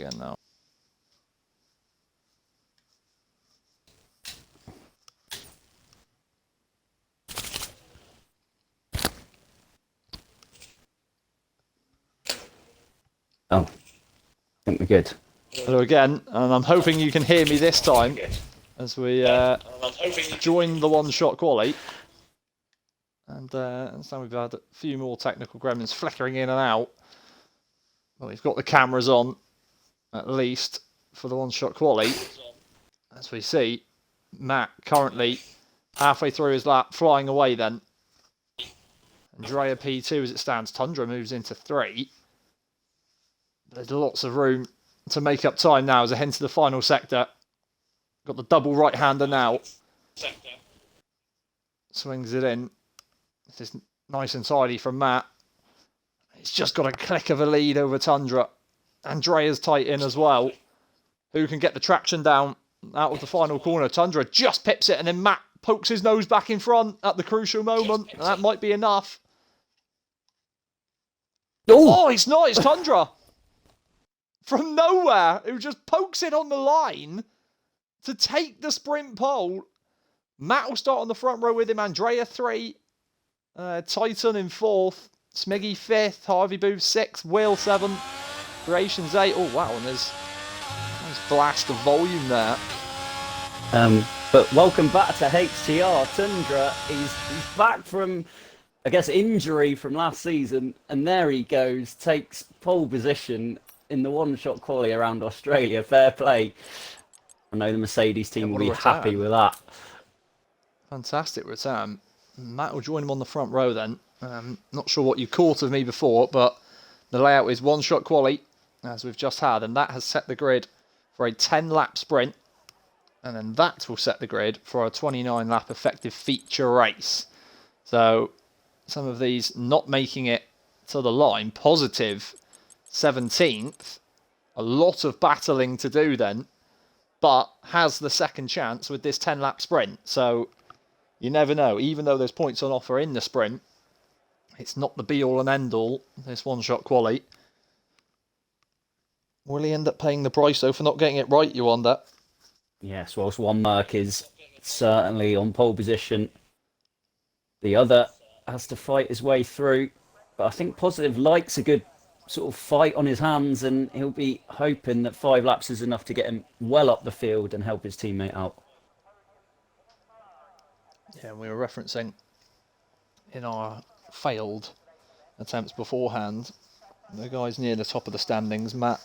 again now. Oh, I think we're good. Hello again, and I'm hoping you can hear me this time as we join the one-shot quali. And so we've had a few more technical gremlins flickering in and out. Well, we've got the cameras on, at least, for the one-shot quali. As we see, Matt currently halfway through his lap, flying away then. Andrea P2 as it stands. Tundra moves into 3. There's lots of room to make up time now as I head to the final sector. Got the double right-hander now. Swings it in. This is nice and tidy from Matt. He's just got a click of a lead over Tundra. Andrea's tight in as well. Who can get the traction down out of the final corner? Tundra just pips it and then Matt pokes his nose back in front at the crucial moment. And that might be enough. Oh, it's not. It's Tundra. From nowhere, who just pokes it on the line to take the sprint pole. Matt will start on the front row with him. Andrea 3. Titan in 4th. Smiggy 5th. Harvey Booth 6th. Will 7th. Creations 8. Oh, wow. And there's a nice blast of volume there. But welcome back to HTR. Tundra, he's back from, I guess, injury from last season. And there he goes. Takes pole position in the one-shot quali around Australia. Fair play. I know the Mercedes team will be happy with that. Fantastic return. Matt will join him on the front row then. Not sure what you caught of me before, but the layout is one-shot quali, as we've just had, and that has set the grid for a 10-lap sprint, and then that will set the grid for a 29-lap effective feature race. So some of these not making it to the line, positive 17th, a lot of battling to do then, but has the second chance with this 10-lap sprint. So you never know. Even though there's points on offer in the sprint, it's not the be-all and end-all, this one-shot quali. Will he end up paying the price, though, for not getting it right, you wonder? Yes, whilst one Merc is certainly on pole position, the other has to fight his way through. But I think Positive likes a good sort of fight on his hands, and he'll be hoping that 5 laps is enough to get him well up the field and help his teammate out. Yeah, we were referencing in our failed attempts beforehand, the guys near the top of the standings. Matt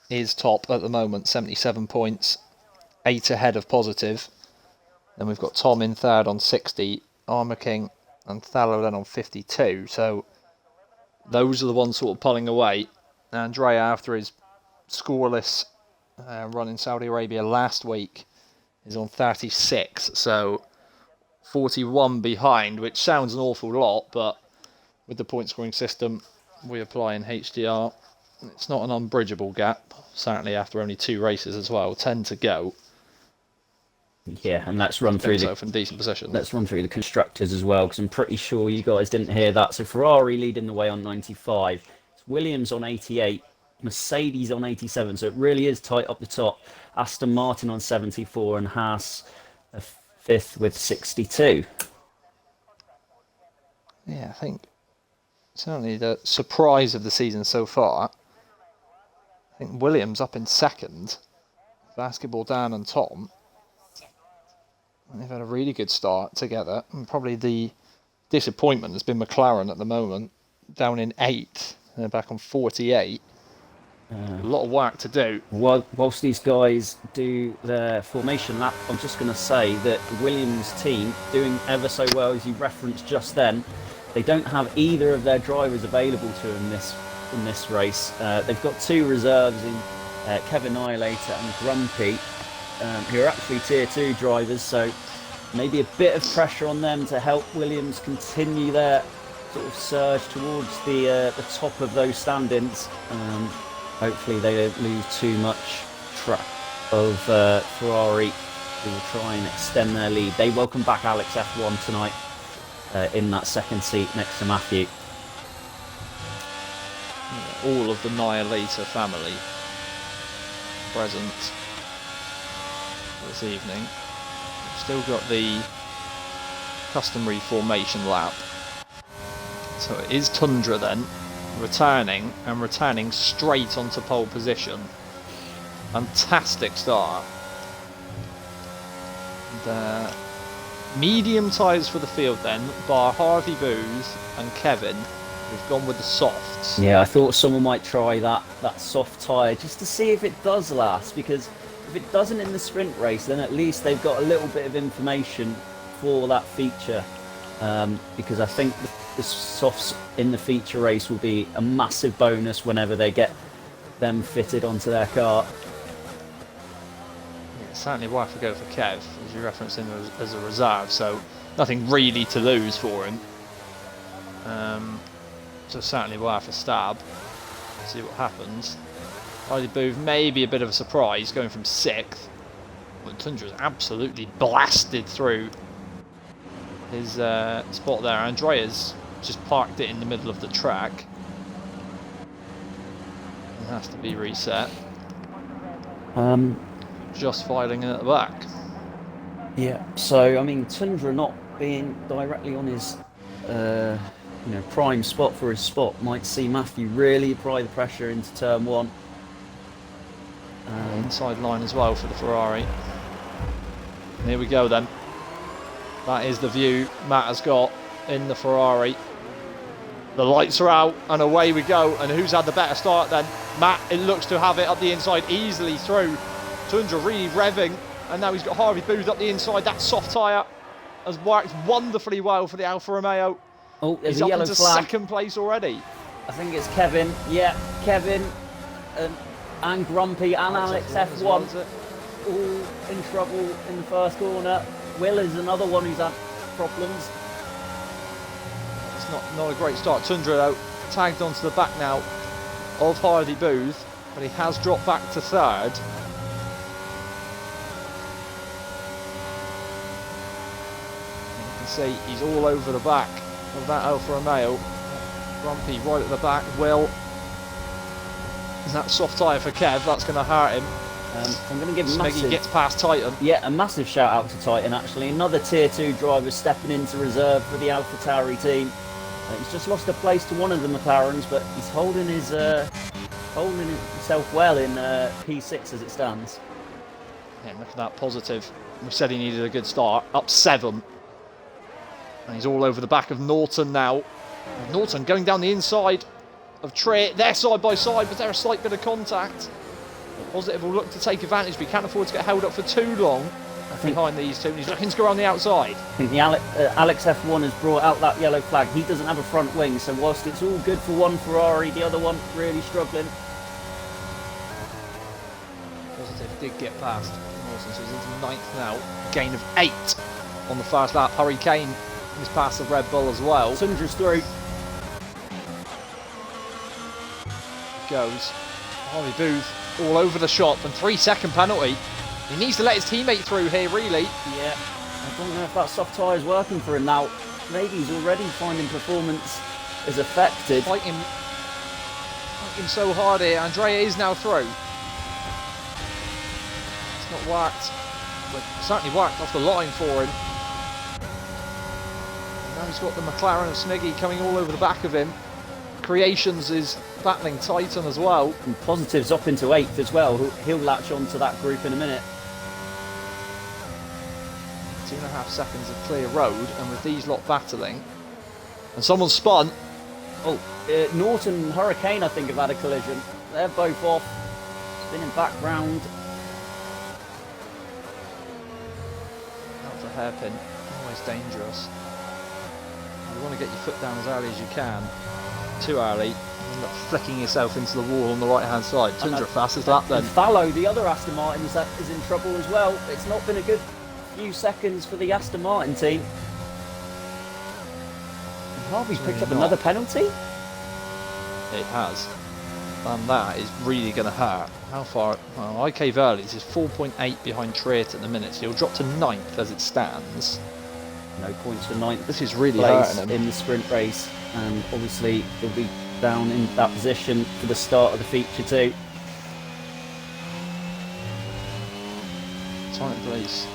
is top at the moment, 77 points, 8 ahead of Positive. Then we've got Tom in 3rd on 60, Armour King and Thallow then on 52. So those are the ones sort of pulling away. Andrea, after his scoreless run in Saudi Arabia last week, is on 36. So 41 behind, which sounds an awful lot, but with the point scoring system we apply in HTR, it's not an unbridgeable gap, certainly after only 2 races as well, 10 to go. Yeah, and let's run through from decent position. Let's run through the constructors as well, because I'm pretty sure you guys didn't hear that. So Ferrari leading the way on 95, it's Williams on 88, Mercedes on 87, so it really is tight up the top. Aston Martin on 74 and Haas 5th with 62. Yeah, I think certainly the surprise of the season so far, I think Williams up in 2nd, Basketball Dan and Tom. They've had a really good start together, and probably the disappointment has been McLaren at the moment, down in 8th. They're back on 48. A lot of work to do. Whilst these guys do their formation lap, I'm just going to say that the Williams team doing ever so well, as you referenced just then. They don't have either of their drivers available to them in this race. They've got 2 reserves in Kevin Annihilator and Grumpy, who are actually Tier 2 drivers, so maybe a bit of pressure on them to help Williams continue their sort of surge towards the top of those standings. Hopefully they don't lose too much track of Ferrari, who will try and extend their lead. They welcome back Alex F1 tonight in that 2nd seat next to Matthew. All of the Annihilator family present this evening. We've still got the customary formation lap. So it is Tundra then, returning, and returning straight onto pole position. Fantastic start. The medium tyres for the field then, bar Harvey Booth and Kevin. We've gone with the softs. Yeah, I thought someone might try that soft tyre just to see if it does last, because if it doesn't in the sprint race, then at least they've got a little bit of information for that feature. Because I think the softs in the feature race will be a massive bonus whenever they get them fitted onto their car. Yeah, certainly worth a go for Kev, as you referenced him as a reserve, so nothing really to lose for him. So certainly worth a stab. See what happens. Harley Booth may be a bit of a surprise, going from 6th. But Tundra's absolutely blasted through his spot there. Andrea's just parked it in the middle of the track. It has to be reset. Just filing in at the back. Yeah, so I mean, Tundra not being directly on his prime spot for his spot might see Matthew really apply the pressure into turn 1. Inside line as well for the Ferrari. And here we go then. That is the view Matt has got in the Ferrari. The lights are out and away we go. And who's had the better start then? Matt, it looks to have it up the inside easily through. Tundra really revving. And now he's got Harvey Booth up the inside. That soft tyre has worked wonderfully well for the Alfa Romeo. Oh, there's he's a up yellow into flag. 2nd place already. I think it's Kevin. Yeah, Kevin and Grumpy and Alex F1 all in trouble in the first corner. Will is another one who's had problems. It's not a great start. Tundra though tagged onto the back now of Hardy Booth, but he has dropped back to 3rd. You can see he's all over the back of that Alfa Romeo. Grumpy right at the back. Will. Is that soft tyre for Kev? That's going to hurt him. I'm going to give Smeggy gets past Titan. Yeah, a massive shout out to Titan actually. Another tier 2 driver stepping into reserve for the AlphaTauri team. He's just lost a place to one of the McLarens, but he's holding himself well in P6 as it stands. Yeah, look at that positive. We said he needed a good start. Up 7. And he's all over the back of Norton now. Norton going down the inside of Trey. They're side by side, but there's a slight bit of contact. Positive will look to take advantage, but he can't afford to get held up for too long behind these two. He's looking to go around the outside. I think the Alex F1 has brought out that yellow flag. He doesn't have a front wing, so whilst it's all good for one Ferrari, the other one really struggling. Positive did get past Norton, so he's into 9th now. Gain of 8 on the first lap. Hurricane is past the Red Bull as well. Tundra's through. Goes Harvey Booth all over the shop, and 3-second penalty. He needs to let his teammate through here, really. Yeah, I don't know if that soft tyre is working for him now. Maybe he's already finding performance is affected. Fighting so hard here. Andrea is now through. It's not worked, but certainly worked off the line for him. And now he's got the McLaren of Smiggy coming all over the back of him. Creations is battling Titan as well. And Positive's up into 8th as well. He'll latch on to that group in a minute. 2.5 seconds of clear road, and with these lot battling, and someone spun. Oh, Norton and Hurricane I think have had a collision. They're both off. Spinning back round. That's a hairpin. Always dangerous. You want to get your foot down as early as you can. Too early, you end up flicking yourself into the wall on the right hand side. Tundra fastest lap then. Fallow, the other Aston Martin, is in trouble as well. It's not been a good few seconds for the Aston Martin team. And Harvey's picked up another penalty. It has. And that is really going to hurt. How far? Well, IK Verlies is 4.8 behind Treat at the minute, so he'll drop to 9th as it stands. No points for 9th. This is really place hurting him in the sprint race, and obviously he'll be down in that position for the start of the feature too. Titan Police.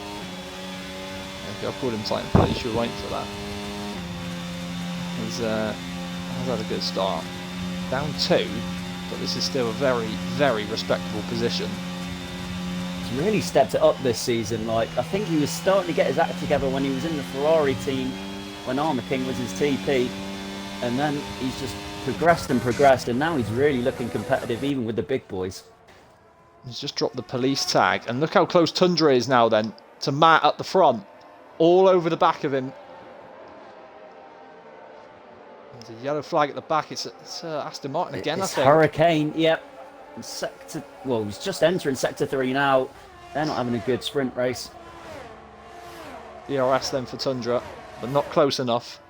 Okay, I've called him Titan Police, you were waiting for that. He's has had a good start. Down 2, but this is still a very, very respectable position. He's really stepped it up this season. Like, I think he was starting to get his act together when he was in the Ferrari team, when Armour King was his TP, and then he's just progressed and progressed, and now he's really looking competitive even with the big boys. He's just dropped the police tag, and look how close Tundra is now then to Matt at the front, all over the back of him. There's a yellow flag at the back. It's Aston Martin again, I think. Hurricane, yep. Well, he's just entering Sector 3 now. They're not having a good sprint race. DRS then for Tundra, but not close enough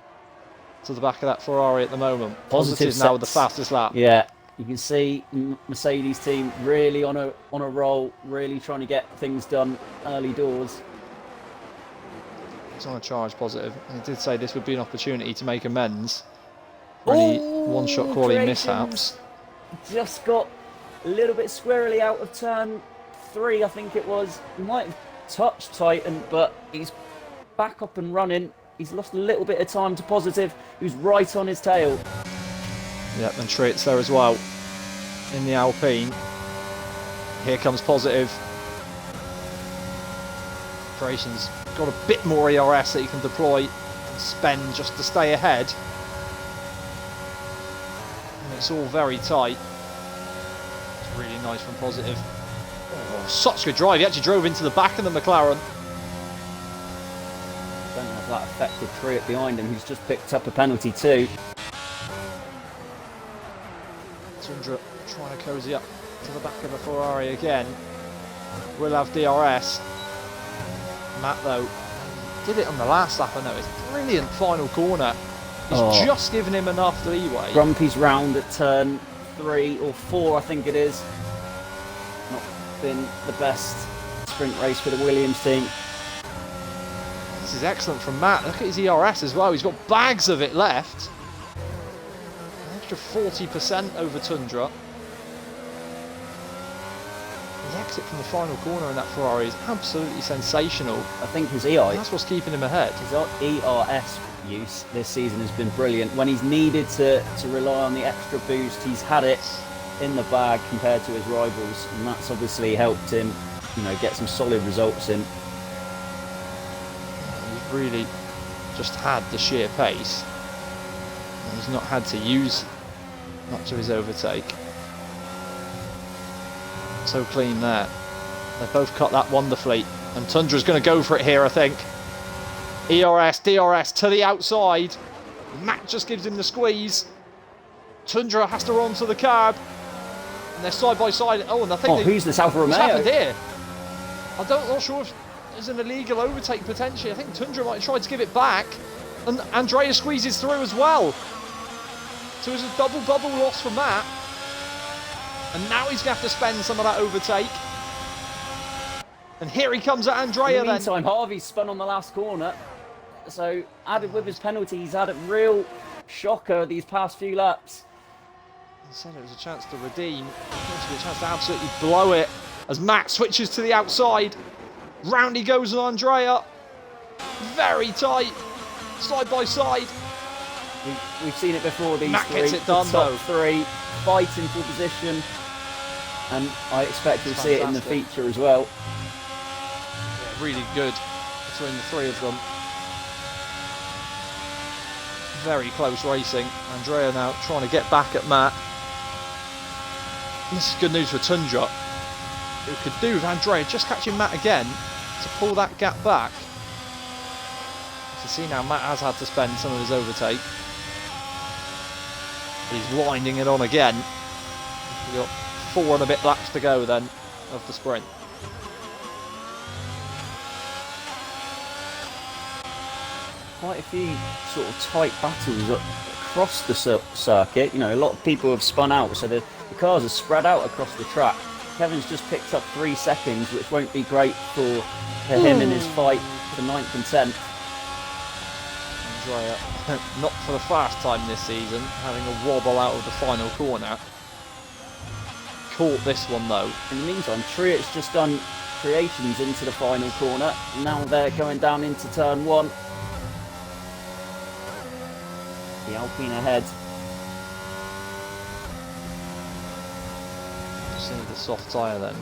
to the back of that Ferrari at the moment. Positive now with the fastest lap. Yeah, you can see Mercedes team really on a roll, really trying to get things done early doors. He's on a charge, Positive. He did say this would be an opportunity to make amends for any one-shot quality mishaps. Just got a little bit squirrely out of turn 3, I think it was. He might have touched Titan, but he's back up and running. He's lost a little bit of time to Positive, who's right on his tail. Yep, and Treat's there as well in the Alpine. Here comes Positive. Operations got a bit more ERS that he can deploy and spend just to stay ahead. And it's all very tight. It's really nice from Positive. Oh, such good drive. He actually drove into the back of the McLaren. Don't have that affected Treat behind him, who's just picked up a penalty too. Tundra trying to cozy up to the back of the Ferrari again. We'll have DRS. Matt though did it on the last lap. I know it's brilliant final corner. He's just given him enough leeway. Grumpy's round at turn 3 or 4, I think it is. Not been the best sprint race for the Williams team. This is excellent from Matt. Look at his ERS as well. He's got bags of it left. An extra 40% over Tundra. The exit from the final corner in that Ferrari is absolutely sensational. I think his That's what's keeping him ahead. His ERS use this season has been brilliant. When he's needed to rely on the extra boost, he's had it in the bag compared to his rivals, and that's obviously helped him, get some solid results in. He's really just had the sheer pace. And he's not had to use much of his overtake. So clean there. They both cut that wonderfully. And Tundra's going to go for it here, I think. ERS, DRS to the outside. Matt just gives him the squeeze. Tundra has to run to the curb. And they're side by side. Oh, and I think who's this Alfa Romeo? What's happened here? Not sure if there's an illegal overtake potentially. I think Tundra might have tried to give it back. And Andrea squeezes through as well. So it's a double bubble loss for Matt. And now he's going to have to spend some of that overtake. And here he comes at Andrea then. In the meantime, Harvey spun on the last corner. So, added with his penalty, he's had a real shocker these past few laps. He said it was a chance to redeem. A chance to absolutely blow it. As Matt switches to the outside. Round he goes on Andrea. Very tight. Side by side. We've seen it before, these Matt three. Gets it done, top though. 3 fighting for position. And I expect to see it in the feature as well. Yeah, really good between the 3 of them. Very close racing. Andrea now trying to get back at Matt. This is good news for Tundra, who could do with Andrea just catching Matt again to pull that gap back. You see now Matt has had to spend some of his overtake. He's winding it on again. We've got 4 and a bit laps to go then of the sprint. Quite a few sort of tight battles across the circuit. A lot of people have spun out, so the cars are spread out across the track. Kevin's just picked up 3 seconds, which won't be great for him in his fight for 9th and 10th. Andrea, not for the first time this season, having a wobble out of the final corner. Caught this one though. In the meantime, Triot's just done Creations into the final corner. Now they're going down into turn 1. The Alpine ahead. See the soft tyre then.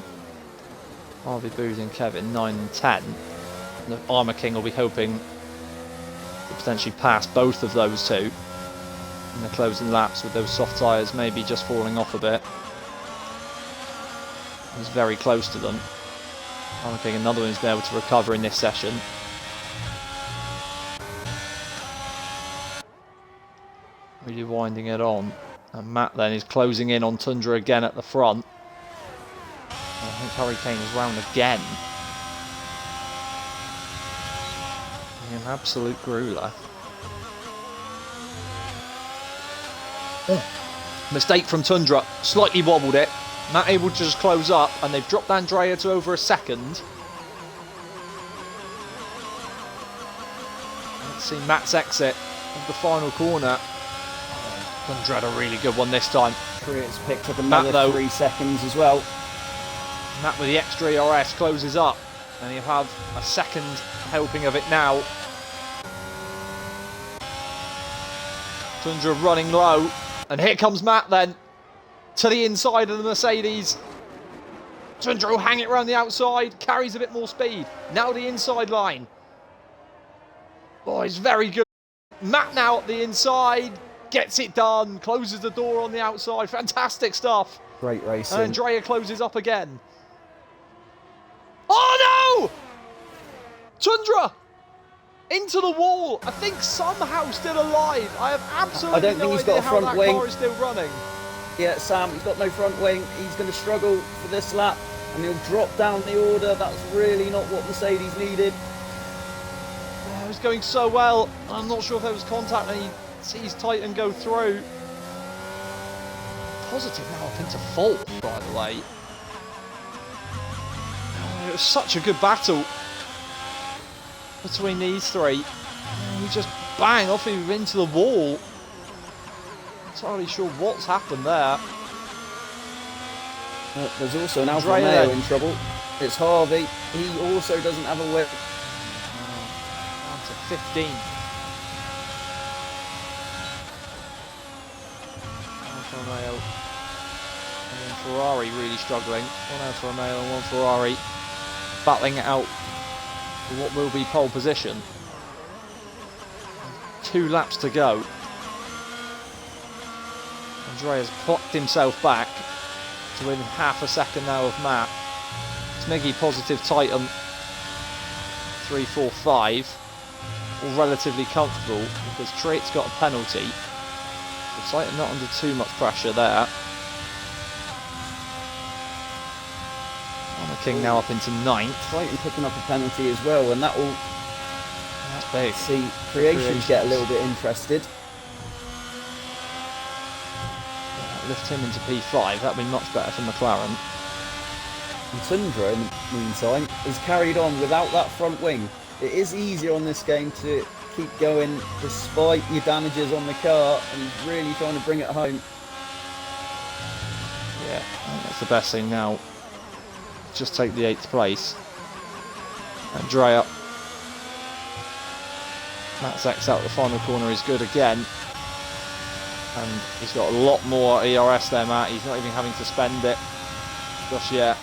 Harvey Booth and Kevin, 9 and 10. And the Armour King will be hoping to potentially pass both of those two in the closing laps with those soft tyres maybe just falling off a bit. He's very close to them. Armour King, another one who's been able to recover in this session. Really winding it on. And Matt then is closing in on Tundra again at the front. I think Hurricane is round again. An absolute grueler. Mistake from Tundra, slightly wobbled it. Matt able to just close up, and they've dropped Andrea to over a second. Let's see Matt's exit of the final corner. Tundra had a really good one this time. It's picked up another 3 seconds as well. Matt with the extra ERS closes up, and he'll have a second helping of it now. Tundra running low, and here comes Matt then to the inside of the Mercedes. Tundra will hang it around the outside, carries a bit more speed. Now the inside line. Oh, he's very good. Matt now at the inside, gets it done, closes the door on the outside. Fantastic stuff. Great racing. And Andrea closes up again. Oh no! Tundra! Into the wall. I think somehow still alive. I have absolutely no idea how that car is still running. Yeah, Sam, he's got no front wing. He's going to struggle for this lap, and he'll drop down the order. That's really not what Mercedes needed. It was going so well. I'm not sure if there was contact, and he sees Titan go through. Positive now up into fourth, by the way. It was such a good battle between these three. He just bang off him into the wall. Not entirely sure what's happened there. There's also an Alfa Romeo in trouble. It's Harvey. He also doesn't have a whip. Down to 15. Alfa Romeo. And then Ferrari really struggling. One Alfa Romeo and one Ferrari battling it out for what will be pole position. 2 laps to go. Andrea's plucked himself back to within half a second now of Matt. Smiggy positive Titan 3, 4, 5. All relatively comfortable because Treat's got a penalty. So Titan not under too much pressure there. King now up into 9th. Titan picking up a penalty as well, and that will big. See Creations get a little bit interested. Lift him into P5, that'd be much better for McLaren. And Tundra, in the meantime, is carried on without that front wing. It is easier on this game to keep going despite your damages on the car, and he's really trying to bring it home. Yeah, I think that's the best thing now. Just take the 8th place. Andrea. Matt's X out the final corner is good again. And he's got a lot more ERS there, Matt. He's not even having to spend it just yet.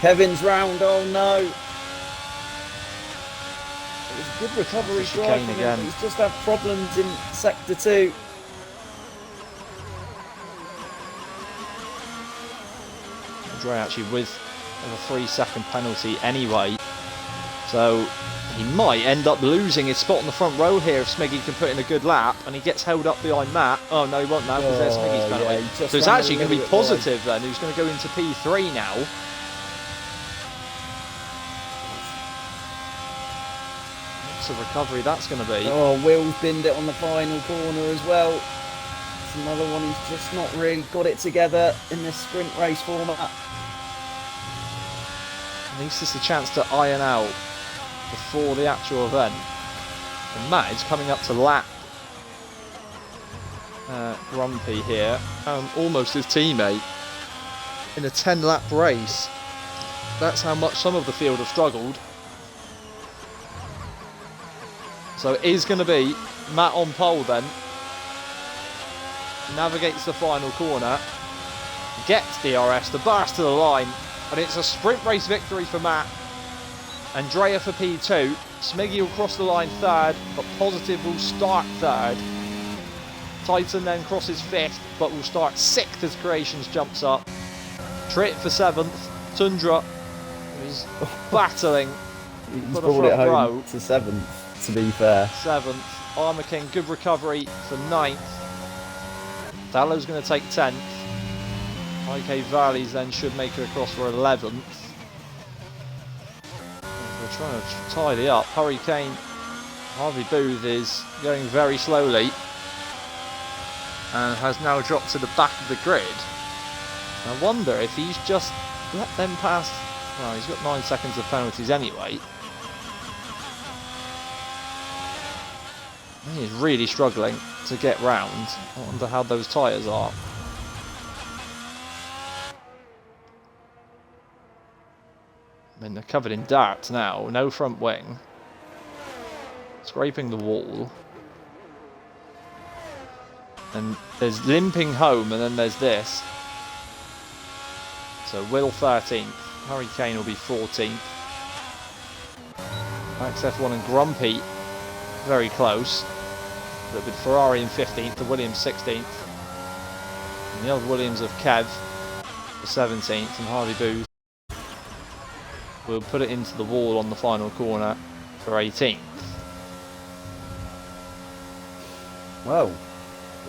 Kevin's round, oh no. It was a good recovery drive again. He's just had problems in sector 2. Andre actually with a 3-second penalty anyway, so he might end up losing his spot on the front row here if Smiggy can put in a good lap, and he gets held up behind Matt. Oh no, he won't now because there's Smiggy's penalty. Yeah, so it's actually going to be positive then, who's going to go into P3 now. What's the recovery that's going to be? Oh, Will's binned it on the final corner as well. It's another one who's just not really got it together in this sprint race format. At least it's a chance to iron out before the actual event. And Matt is coming up to lap Grumpy here, almost his teammate. in a 10-lap race. That's how much some of the field have struggled. So it is going to be Matt on pole then. Navigates the final corner. Gets DRS to burst to the line. And it's a sprint race victory for Matt. Andrea for P2. Smiggy will cross the line third, but Positive will start third. Titan then crosses fifth, but will start sixth as Creations jumps up. Trit for seventh. Tundra is battling He's for the brought it front home row. to 7th, to be fair. 7th. Armour King, good recovery for 9th. Dallow's going to take 10th. IK Valleys then should make it across for 11th. We're trying to tidy up. Hurricane, Harvey Booth is going very slowly and has now dropped to the back of the grid. I wonder if he's just let them pass. Well, he's got 9 seconds of penalties anyway. He is really struggling to get round. I wonder how those tyres are. I mean, they're covered in dirt now. No front wing. Scraping the wall. And there's limping home, and then there's this. So Will 13th. Hurricane will be 14th. Max F1 and Grumpy very close. A little bit Ferrari in 15th, the Williams 16th. And the old Williams of Kev for 17th, and Harvey Booth will put it into the wall on the final corner for 18th. Well,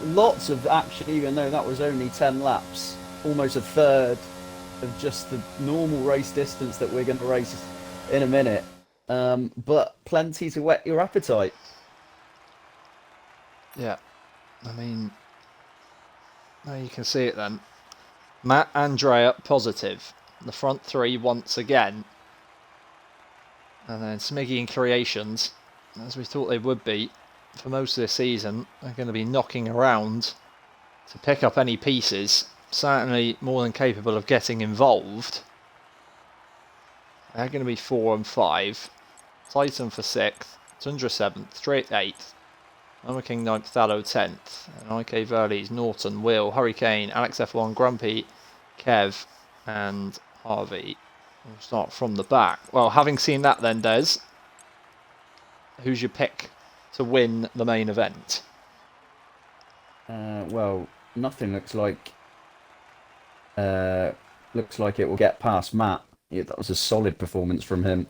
lots of action, even though that was only 10 laps. Almost a third of just the normal race distance that we're going to race in a minute. But plenty to whet your appetite. Yeah, I mean, now you can see it then. Matt, Andrea, Positive. The front three once again. And then Smiggy and Creations, as we thought they would be for most of this season, are going to be knocking around to pick up any pieces. Certainly more than capable of getting involved. They're going to be 4 and 5. Titan for 6th. Tundra 7th. Trait 8th. Armour King 9th. Thallow 10th. And IK Verlies, Norton, Will, Hurricane, Alex F1, Grumpy, Kev, and Harvey. We'll start from the back. Well, having seen that then, Des, who's your pick to win the main event? Well, nothing looks like it will get past Matt. Yeah, that was a solid performance from him.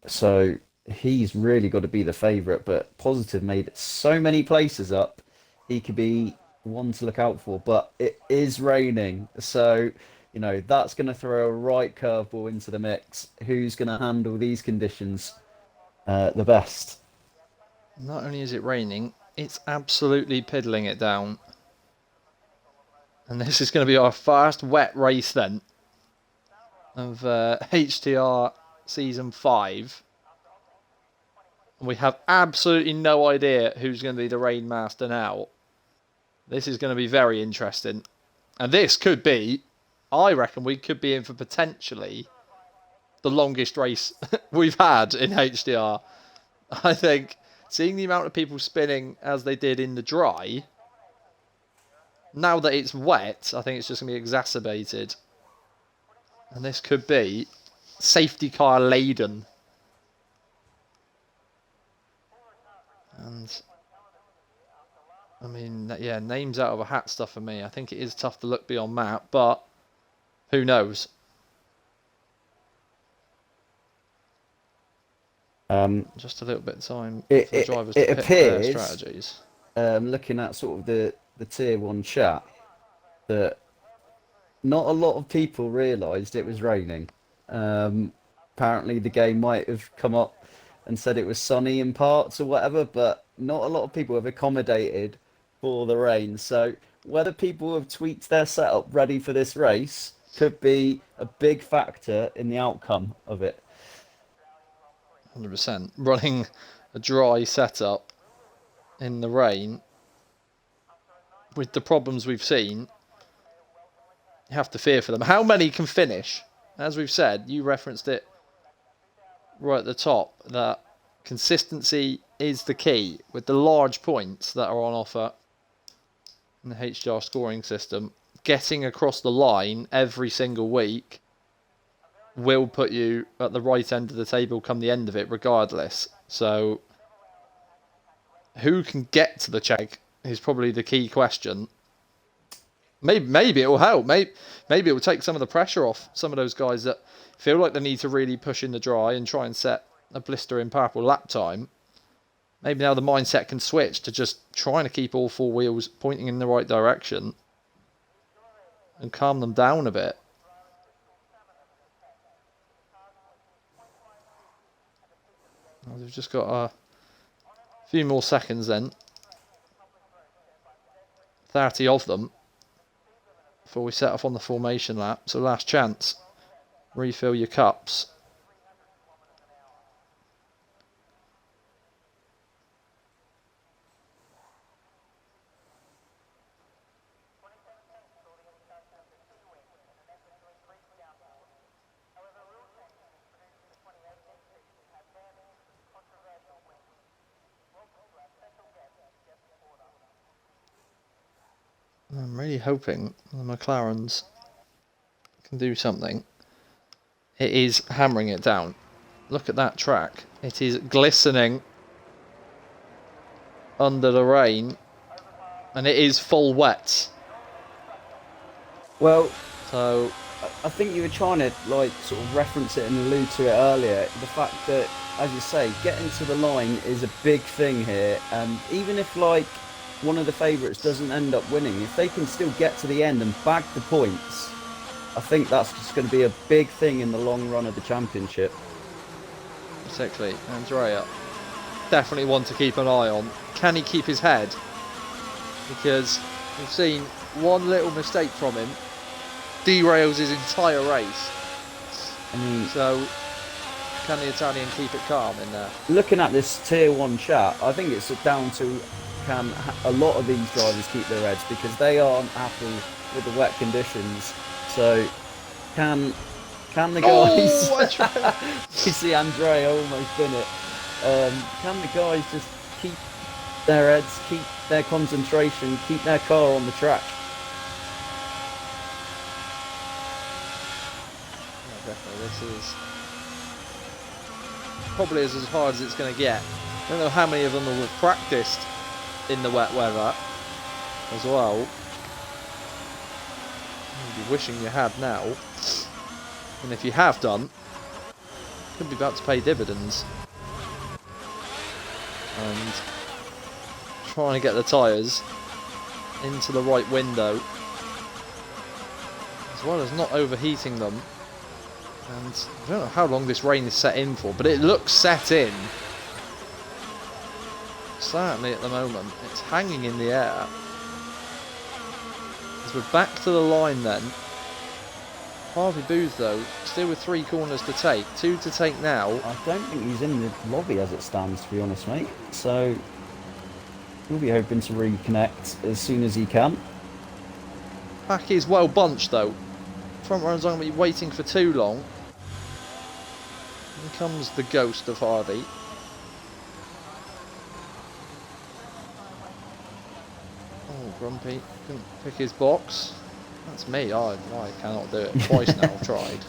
So he's really got to be the favourite, but Positive made so many places up. He could be one to look out for, but it is raining, so you know that's going to throw a right curveball into the mix. Who's going to handle these conditions the best? Not only is it raining, it's absolutely piddling it down. And this is going to be our first wet race then of HTR Season 5. And we have absolutely no idea who's going to be the rain master now. This is going to be very interesting. And this could be, I reckon we could be in for potentially the longest race we've had in HDR. I think seeing the amount of people spinning as they did in the dry, now that it's wet, I think it's just going to be exacerbated. And this could be safety car laden. And I mean, yeah, names out of a hat stuff for me. I think it is tough to look beyond Matt, but who knows? Just a little bit of time for the drivers to pick their strategies. Looking at sort of the tier 1 chat, that not a lot of people realised it was raining. Apparently the game might have come up and said it was sunny in parts or whatever, but not a lot of people have accommodated for the rain. So whether people have tweaked their setup ready for this race could be a big factor in the outcome of it. 100%. Running a dry setup in the rain with the problems we've seen, You have to fear for them. How many can finish? As we've said, you referenced it right at the top, that consistency is the key. With the large points that are on offer in the HTR scoring system, getting across the line every single week will put you at the right end of the table come the end of it, regardless. So, who can get to the check is probably the key question. Maybe it will help. Maybe it will take some of the pressure off some of those guys that feel like they need to really push in the dry and try and set a blistering purple lap time. Maybe now the mindset can switch to just trying to keep all four wheels pointing in the right direction and calm them down a bit. Well, they've just got a few more seconds then. 30 of them before we set off on the formation lap. So last chance. Refill your cups. I'm really hoping the McLarens can do something. It is hammering it down. Look at that track. It is glistening under the rain, and it is full wet. Well, so I think you were trying to like sort of reference it and allude to it earlier. The fact that, as you say, getting to the line is a big thing here, and even if like one of the favourites doesn't end up winning, if they can still get to the end and bag the points, I think that's just going to be a big thing in the long run of the championship. Particularly Andrea, definitely one to keep an eye on. Can he keep his head? Because we've seen one little mistake from him derails his entire race. I mean, so can the Italian keep it calm in there? Looking at this tier 1 chat, I think it's down to can a lot of these drivers keep their heads, because they aren't happy with the wet conditions. So can the guys you see Andrea almost done it, can the guys just keep their heads, keep their concentration, keep their car on the track? Yeah, definitely. This is probably as hard as it's going to get. I don't know how many of them have practiced in the wet weather as well. You'd be wishing you had now. And if you have done, could be about to pay dividends. And trying to get the tyres into the right window, as well as not overheating them. And I don't know how long this rain is set in for, but it looks set in. Certainly at the moment, it's hanging in the air. As we're back to the line then. Harvey Booth though, still with 3 corners to take, 2 to take now. I don't think he's in the lobby as it stands, to be honest, mate. So we'll be hoping to reconnect as soon as he can. Pack is well bunched though. Front runners aren't going to be waiting for too long. Here comes the ghost of Harvey. Oh, Grumpy couldn't pick his box. That's me. I cannot do it. Twice now I've tried.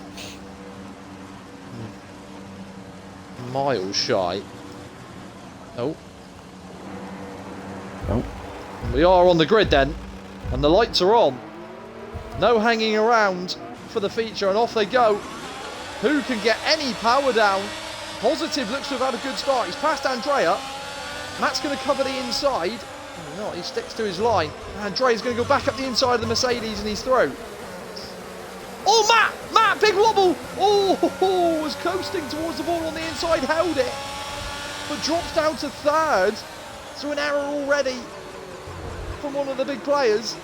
Miles shy. Oh. Oh. We are on the grid then. And the lights are on. No hanging around for the feature, and off they go. Who can get any power down? Positive looks to have had a good start. He's passed Andrea. Matt's going to cover the inside. Oh, not, he sticks to his line. Andrea's going to go back up the inside of the Mercedes, and he's through. Oh, Matt, big wobble. Oh, was coasting towards the ball on the inside, held it, but drops down to 3rd. So an error already from one of the big players.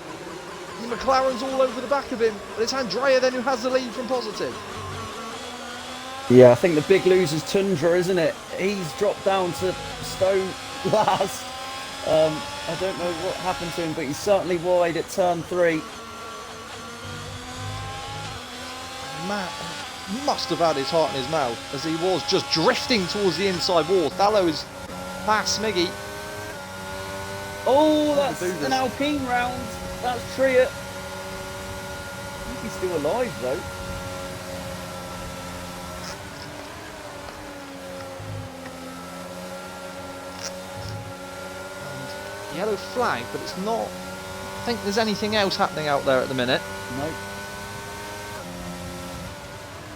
The McLaren's all over the back of him, but it's Andrea then who has the lead from Positive. Yeah, I think the big loser's Tundra, isn't it? He's dropped down to Stone last. I don't know what happened to him, but he's certainly wide at turn 3. Matt must have had his heart in his mouth as he was just drifting towards the inside wall. Thallow is past Smiggy. Oh, that's an Alpine round. That's Triet. I think he's still alive though. And yellow flag, but it's not. I think there's anything else happening out there at the minute. Nope.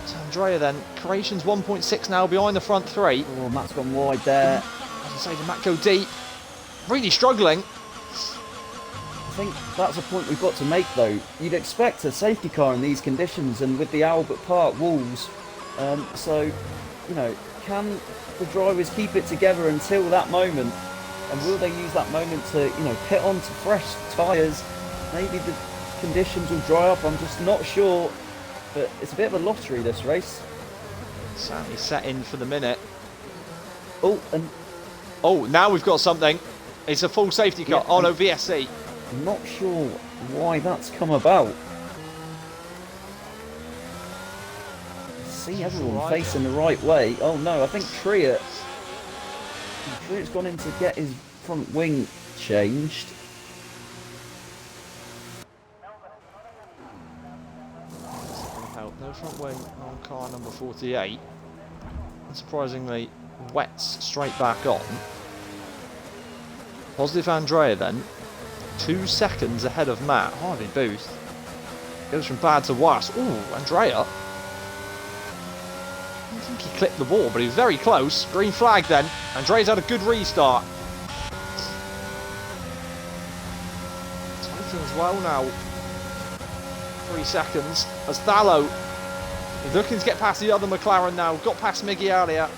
So Andrea then, Croatians 1.6 now behind the front three. Oh, Matt's gone wide there. As I say, did Matt go deep? Really struggling. I think that's a point we've got to make though. You'd expect a safety car in these conditions and with the Albert Park walls. So, you know, can the drivers keep it together until that moment? And will they use that moment to, you know, pit onto fresh tyres? Maybe the conditions will dry up, I'm just not sure. But it's a bit of a lottery, this race. Certainly set in for the minute. Oh, and oh, now we've got something. It's a full safety car. Yeah, oh no, VSC. I'm not sure why that's come about. See everyone Right. facing the right way. Oh no, I think Triet's gone in to get his front wing changed. No front wing on car number 48. Unsurprisingly, wets straight back on. Positive Andrea then. 2 seconds ahead of Matt. Harvey Booth. Goes from bad to worse. Ooh, Andrea. I don't think he clipped the ball, but he was very close. Green flag then. Andrea's had a good restart. Titan as well now. 3 seconds. As Thallow is looking to get past the other McLaren now. Got past Miggy earlier.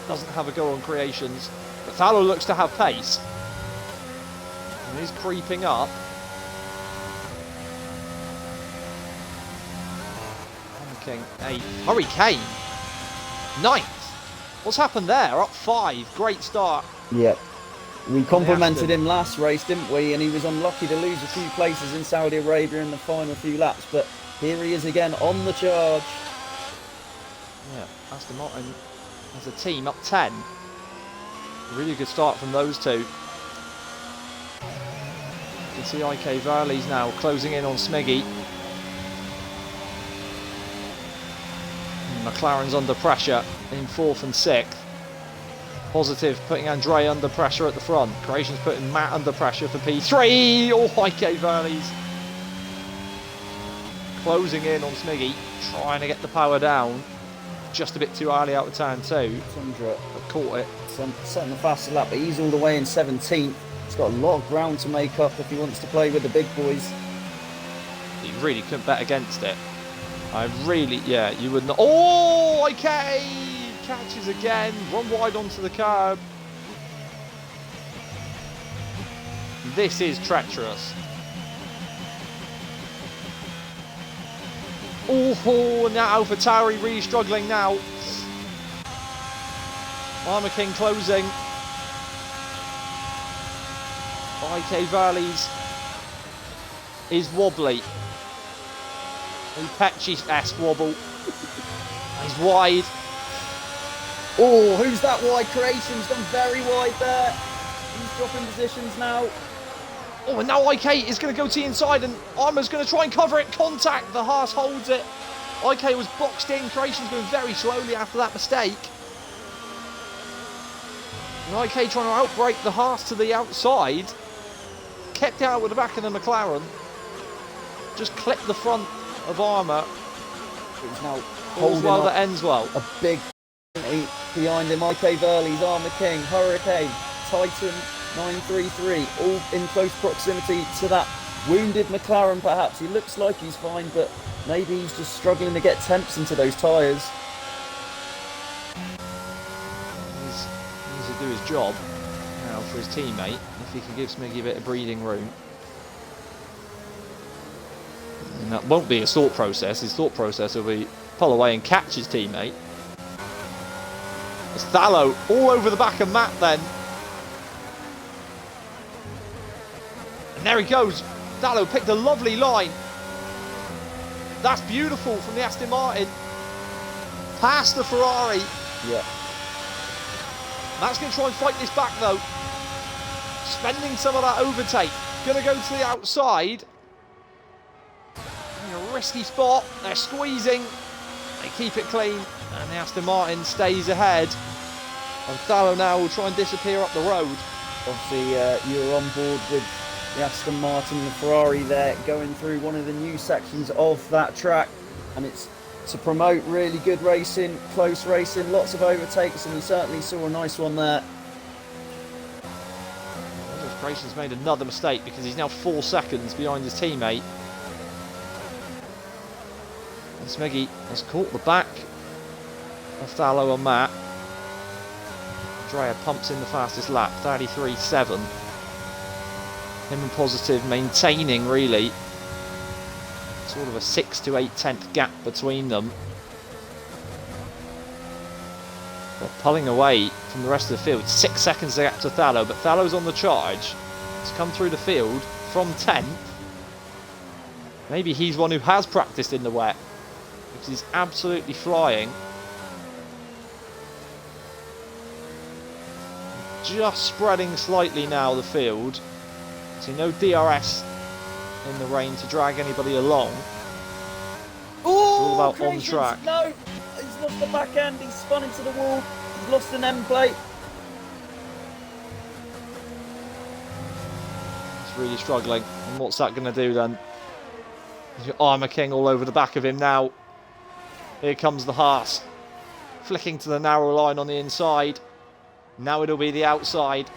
Doesn't have a go on creations. But Thallow looks to have pace. And he's creeping up. King 8. Hurricane 9th. What's happened there? Up 5. Great start. Yep. We complimented him last race, didn't we? And he was unlucky to lose a few places in Saudi Arabia in the final few laps. But here he is again on the charge. Yeah, Aston Martin as a team up 10. Really good start from those two. You can see IK Varley's now closing in on Smiggy. McLaren's under pressure in 4th and 6th. Positive putting Andrea under pressure at the front. Croatian's putting Matt under pressure for P3. Oh, IK Varley's closing in on Smiggy, trying to get the power down. Just a bit too early out of turn 2. Tundra But caught it. setting the fastest lap, but he's all the way in 17th. He's got a lot of ground to make up if he wants to play with the big boys. You really couldn't bet against it. I really, yeah, you would not. Oh, IK catches again. Run wide onto the curb. This is treacherous. Oh, now AlphaTauri really struggling now. Armour King closing. IK Varley's is wobbly. Upechi-esque wobble. He's wide. Oh, who's that wide? Creation's gone very wide there. He's dropping positions now. Oh, and now IK is going to go to the inside and Armour's going to try and cover it. Contact. The Haas holds it. IK was boxed in. Creation's going very slowly after that mistake. And IK trying to outbrake the Haas to the outside. Kept out with the back of the McLaren. Just clipped the front of Armour. He's now All's holding well up that ends well. a big behind him. IK Varley's Armour King, Hurricane, Titan 933, all in close proximity to that wounded McLaren perhaps. He looks like he's fine, but maybe he's just struggling to get temps into those tyres. He needs to do his job now for his teammate. If he can give Smiggy a bit of breathing room. And that won't be his thought process. His thought process will be pull away and catch his teammate. It's Thallow all over the back of Matt then. And there he goes. Thallow picked a lovely line. That's beautiful from the Aston Martin. Past the Ferrari. Yeah. Matt's going to try and fight this back though. Spending some of that overtake. Going to go to the outside. In a risky spot. They're squeezing. They keep it clean. And the Aston Martin stays ahead. And Thallow now will try and disappear up the road. Obviously, you're on board with the Aston Martin and the Ferrari there, going through one of the new sections of that track. And it's to promote really good racing, close racing, lots of overtakes, and we certainly saw a nice one there. Creation's made another mistake because he's now 4 seconds behind his teammate. And Smiggy has caught the back of Thallow and Matt. Andrea pumps in the fastest lap, 33.7. Him and Positive maintaining really sort of a 6 to 8 gap between them. They're pulling away from the rest of the field. 6 seconds gap to Thallow, but Thallow's on the charge. He's come through the field from 10th. Maybe he's one who has practiced in the wet, because he's absolutely flying. Just spreading slightly now the field. So no DRS in the rain to drag anybody along. Oh, it's all about on Creations, track. No, he's lost the back end, he's spun into the wall, he's lost an end plate. He's really struggling. And what's that going to do then? He's got Armour King all over the back of him now. Here comes the Haas. Flicking to the narrow line on the inside. Now it'll be the outside.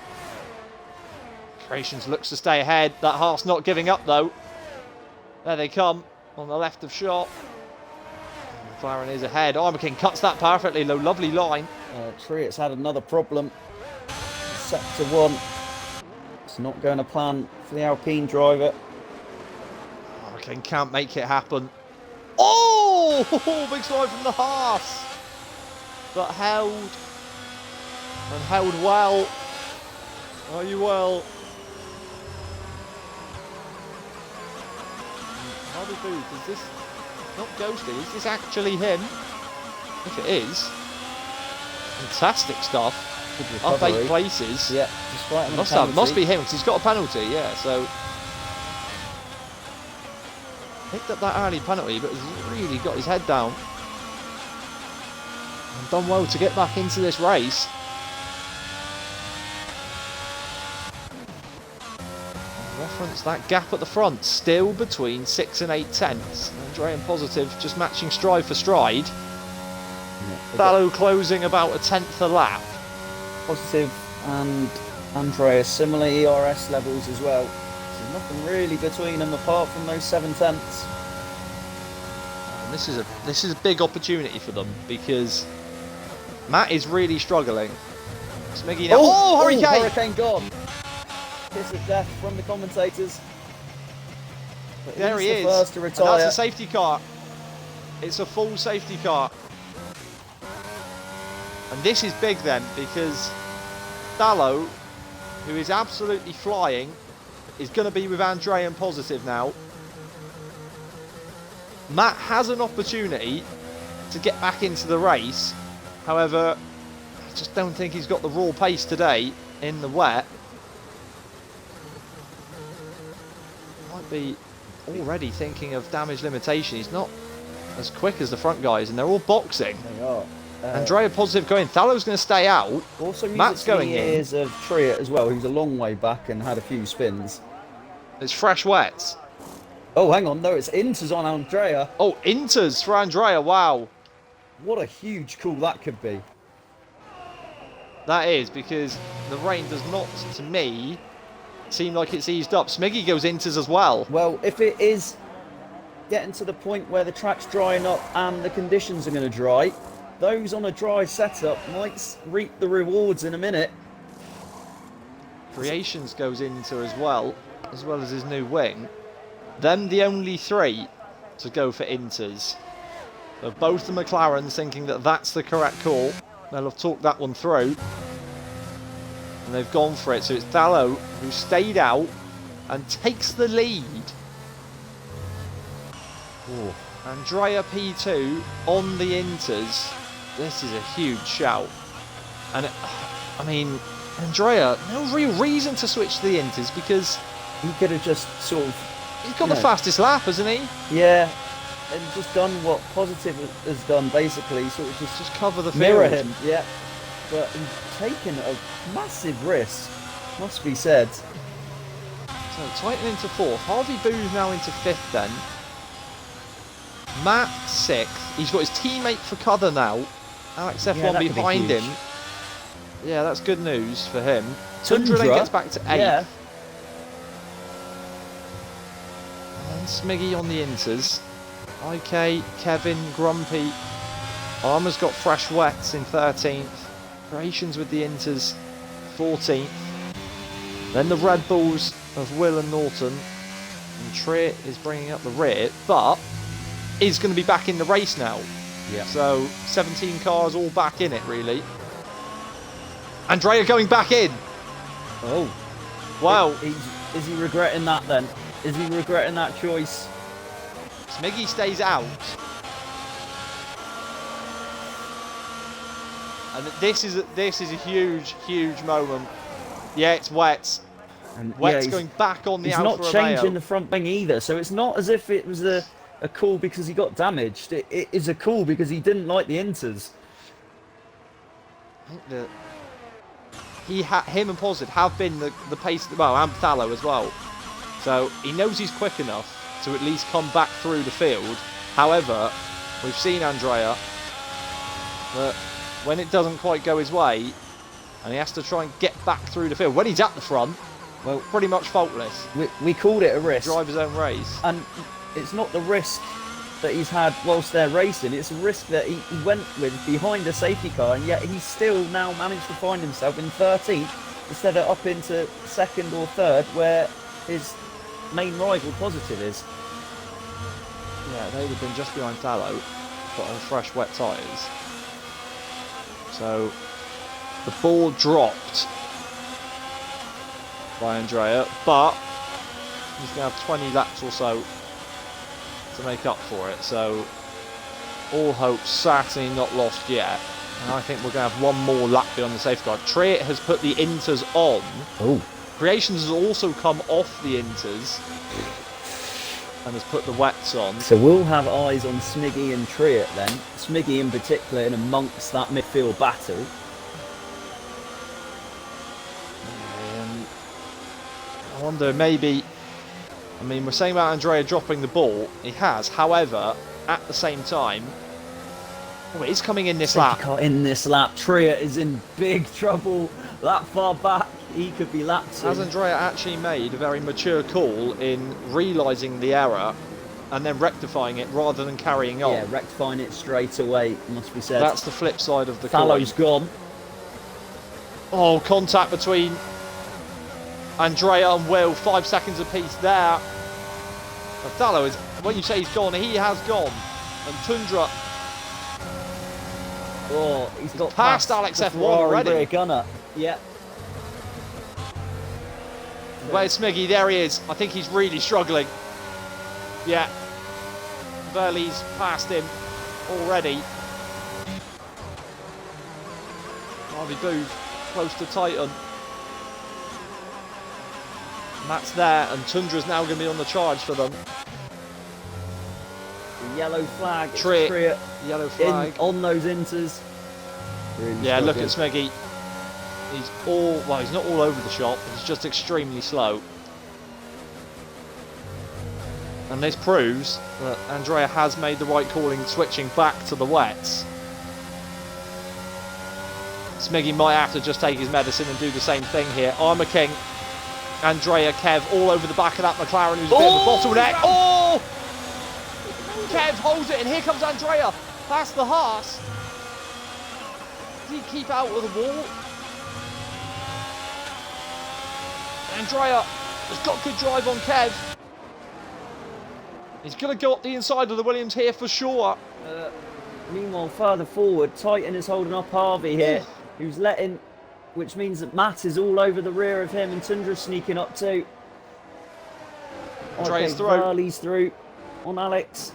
Creations looks to stay ahead. That Haas not giving up though. There they come on the left of shot. McLaren is ahead. Armour King cuts that perfectly though. Lovely line. Tria's had another problem. Sector 1. It's not going to plan for the Alpine driver. Armour King can't make it happen. Oh! Big slide from the Haas. But held. And held well. Are you well? Hardy Booth, is this not ghosted? Is this actually him? If it is, fantastic stuff. Up 8 places. Yeah, despite must be him because he's got a penalty. Yeah, so picked up that early penalty, but has really got his head down and done well to get back into this race. Reference that gap at the front, still between 6 and 8 tenths. Andrea and Positive just matching stride for stride. Thallow closing about a tenth a lap. Positive and Andrea similar ERS levels as well. So nothing really between them apart from those 7 tenths. And this is a big opportunity for them because Matt is really struggling. Smiggy now. Oh, Hurricane! Hurricane gone. Kiss of death from the commentators. But there he is. First to retire. And that's a safety car. It's a full safety car. And this is big then because Thallow, who is absolutely flying, is going to be with Andrea and Positive now. Matt has an opportunity to get back into the race. However, I just don't think he's got the raw pace today in the wet. Might be already thinking of damage limitation. He's not as quick as the front guys, and they're all boxing. They are. Andrea Positive going. Thallow's going to stay out. Also, Matt's going in. Years of Tria as well, who's a long way back and had a few spins. It's fresh wets. Oh, hang on. No, it's Inters on Andrea. Oh, Inters for Andrea. Wow. What a huge call that could be. That is, because the rain does not, to me, seem like it's eased up. Smiggy goes Inters as well. Well, if it is getting to the point where the track's drying up and the conditions are going to dry, those on a dry setup might reap the rewards in a minute. Creations goes Inter as well as his new wing. Them the only 3 to go for Inters. So both the McLarens thinking that that's the correct call. They'll have talked that one through. And they've gone for it. So it's Thallow who stayed out and takes the lead. Ooh. Andrea P2 on the inters. This is a huge shout. And I mean, Andrea, no real reason to switch to the inters because he could have just sort of... He's got the fastest lap, hasn't he? Yeah, and just done what Positive has done, basically, sort of just cover the field. Mirror him, yeah. But he's taken a massive risk, must be said. So Titan into 4th. Harvey Booth now into 5th then. Matt 6th. He's got his teammate for cover now. Alex F1 behind him. Yeah, that's good news for him. Tundra then gets back to 8th. Yeah. And Smiggy on the inters. IK, Kevin, Grumpy. Armour's got Fresh Wets in 13th. Creations with the inters 14th. Then the Red Bulls of Will and Norton. And Triet is bringing up the rear, but is going to be back in the race now. Yeah. So 17 cars all back in it, really. Andrea going back in. Oh. Wow. Is he regretting that then? Is he regretting that choice? Smiggy stays out. And this is a huge moment. Yeah, it's Wets. And Wets going back on the Alfa Romeo. He's not changing the front wing either, so it's not as if it was a call because he got damaged. It is a call because he didn't like the inters. I think that him and Positive have been the pace, well, and Thallow as well. So he knows he's quick enough to at least come back through the field. However, we've seen Andrea that when it doesn't quite go his way, and he has to try and get back through the field, when he's at the front, well, pretty much faultless. We called it a risk. Drive his own race. And it's not the risk that he's had whilst they're racing, it's a risk that he went with behind a safety car, and yet he's still now managed to find himself in 13th instead of up into 2nd or 3rd where his main rival Positive is. Yeah, they would have been just behind Thallow, but on fresh wet tyres. So the ball dropped by Andrea, but he's going to have 20 laps or so to make up for it. So all hope certainly not lost yet. And I think we're going to have one more lap beyond the safeguard. Triet has put the inters on. Oh. Creations has also come off the inters and has put the wets on. So we'll have eyes on Smiggy and Triet then. Smiggy in particular in amongst that midfield battle. I wonder, maybe, I mean, we're saying about Andrea dropping the ball. He has, however, at the same time, it is coming in this lap. In this lap, Triet is in big trouble. That far back, he could be lapped. Has Andrea actually made a very mature call in realising the error and then rectifying it rather than carrying on? Yeah, rectifying it straight away, must be said. That's the flip side of the coin. Fallow's gone. Oh, contact between Andrea and Will, 5 seconds apiece there. But Thallow is, when you say he's gone, he has gone. And Tundra, oh, he's got past Alex F1 already. Rear gunner. Yeah. Where's Smiggy? There he is. I think he's really struggling. Yeah. Burley's past him already. Harvey Booth close to Titan. Matt's there, and Tundra's now going to be on the charge for them. The yellow flag. Triet. Yellow flag. On those inters. Really yeah, look at Smiggy. He's he's not all over the shop, he's just extremely slow. And this proves that Andrea has made the right calling switching back to the wets. Smiggy might have to just take his medicine and do the same thing here. Armour King, Andrea, Kev all over the back of that McLaren who's a bit of a bottleneck. Oh! Kev holds it, and here comes Andrea past the Haas. Does he keep out of the wall? Andrea has got good drive on Kev. He's going to go up the inside of the Williams here for sure. Meanwhile, further forward, Titan is holding up Harvey here, who's letting, which means that Matt is all over the rear of him, and Tundra's sneaking up too. Andrea's through. Burley's through on Alex.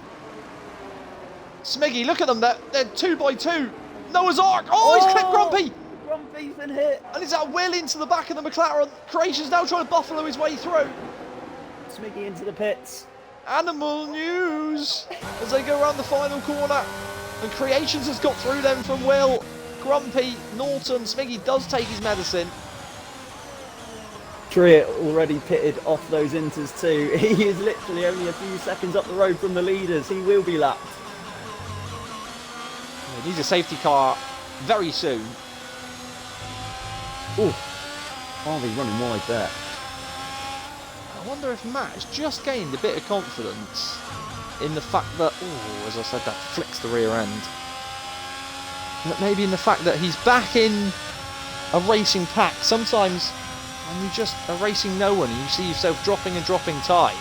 Smiggy, look at them. They're 2 by 2. Noah's Ark. Oh, he's clipped Grumpy. Grumpy's been hit. And it's at will into the back of the McLaren. Creation's now trying to buffalo his way through. Smiggy into the pits. Animal news as they go around the final corner. And Creations has got through them from Will. Grumpy, Norton, Smiggy does take his medicine. Triet already pitted off those inters too. He is literally only a few seconds up the road from the leaders. He will be lapped. He needs a safety car very soon. Oh, Harvey running wide there. I wonder if Matt has just gained a bit of confidence in the fact that, as I said, that flicks the rear end. But maybe in the fact that he's back in a racing pack. Sometimes when you just are racing no one and you see yourself dropping and dropping time,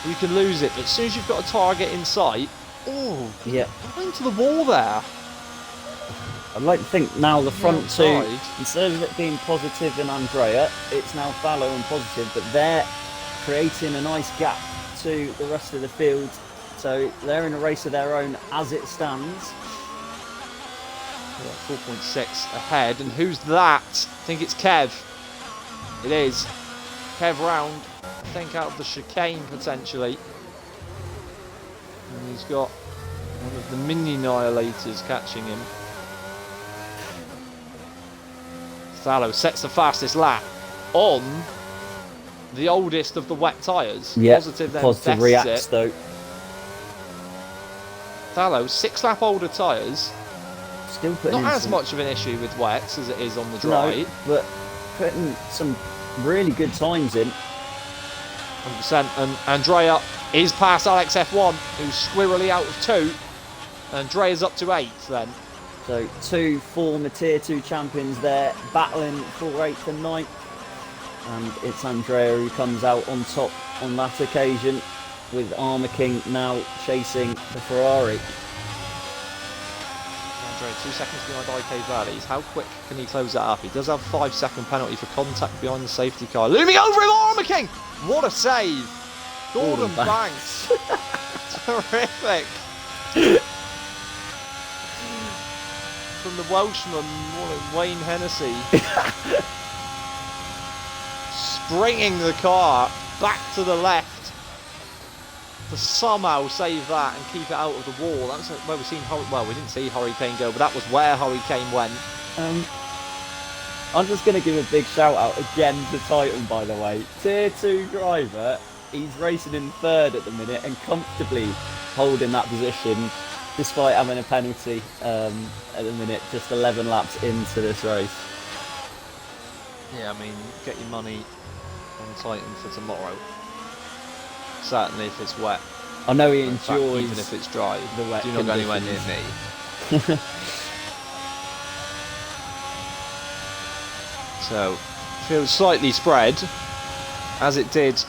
you can lose it. But as soon as you've got a target in sight, yeah, into the wall there. I'd like to think now the front two, outside. instead of it being positive in Andrea, it's now fallow and positive, but they're creating a nice gap to the rest of the field. So they're in a race of their own as it stands. 4.6 ahead, and who's that? I think it's Kev. It is. Kev round, I think, out of the chicane potentially. And he's got one of the mini annihilators catching him. Thallow sets the fastest lap on the oldest of the wet tyres. Yeah, Positive then positive bests reacts it. though. Thallow, 6 lap older tyres. Still putting Not in as some, much of an issue with wets as it is on the dry. no, but putting some really good times in. 100%. And Andrea is past Alex F1, who's squirrely out of 2. Andrea's up to 8th then. So 2 former Tier 2 champions there, battling for 8th and 9th. And it's Andrea who comes out on top on that occasion, with Armour King now chasing the Ferrari. Andrea 2 seconds behind IK Valleys. How quick can he close that up? He does have a 5-second penalty for contact behind the safety car. Looming over him, Armour King! What a save! Gordon Banks. Terrific. From the Welshman, Wayne Hennessy. Springing the car back to the left to somehow save that and keep it out of the wall. That's where we've seen, well, we didn't see Hurricane go, but that was where Hurricane went. I'm just going to give a big shout out again to Titan, by the way. Tier 2 driver, he's racing in 3rd at the minute and comfortably holding that position despite having a penalty at the minute, just 11 laps into this race. Yeah, I mean, get your money on Titan for tomorrow. Certainly if it's wet. I know he In fact, enjoys even if it's dry, the wet do not go anywhere near conditions. me. So, feels slightly spread, as it did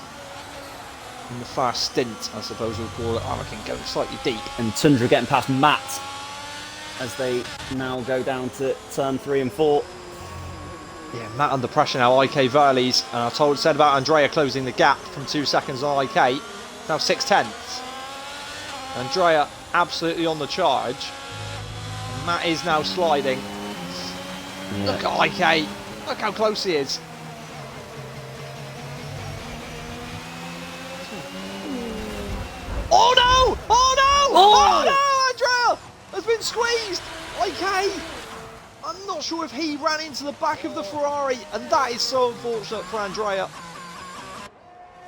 in the first stint, I suppose we'll call it. Armour King going slightly deep. And Tundra getting past Matt as they now go down to turn 3 and 4. Yeah, Matt under pressure now, IK Verlies, and I said about Andrea closing the gap from 2 seconds on IK, now 6/10. Andrea absolutely on the charge, and Matt is now sliding. Yeah. Look at IK, look how close he is. Oh no! Oh no! Oh no! Andrea has been squeezed! IK! I'm not sure if he ran into the back of the Ferrari, and that is so unfortunate for Andrea,